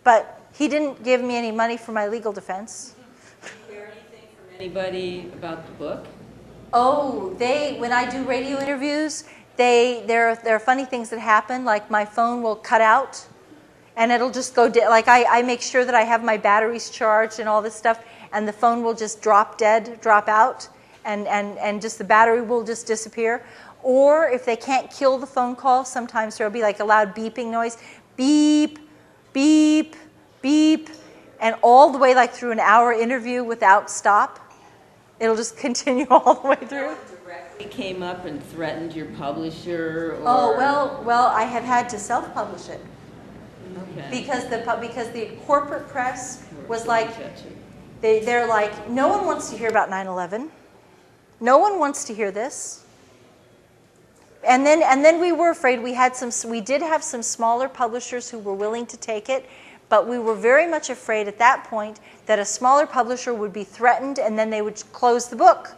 But he didn't give me any money for my legal defense. Did you hear anything from anybody about the book? Oh, when I do radio interviews, there are funny things that happen, like my phone will cut out, and it'll just go dead. Like I make sure that I have my batteries charged and all this stuff, and the phone will just drop out, and just the battery will just disappear. Or if they can't kill the phone call, sometimes there'll be like a loud beeping noise, beep, beep, beep, and all the way like through an hour interview without stop. It'll just continue all the way through. Directly came up and threatened your publisher, or? Oh, well, I have had to self-publish it. Okay. Because the corporate press was like, they're like, no one wants to hear about 9/11. No one wants to hear this. And then we were afraid. We did have some smaller publishers who were willing to take it, but we were very much afraid at that point that a smaller publisher would be threatened and then they would close the book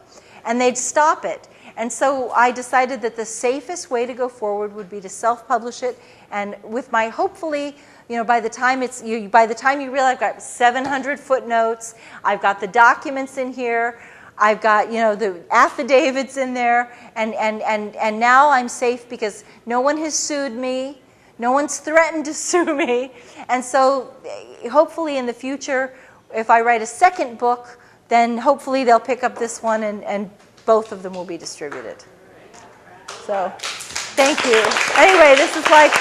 and they'd stop it. And so I decided that the safest way to go forward would be to self-publish it, and with my, hopefully, by the time you realize I've got 700 footnotes, I've got the documents in here, I've got, the affidavits in there, and now I'm safe because no one has sued me, no one's threatened to sue me, and so hopefully in the future, if I write a second book, then hopefully they'll pick up this one and both of them will be distributed. So, thank you. Anyway, this is like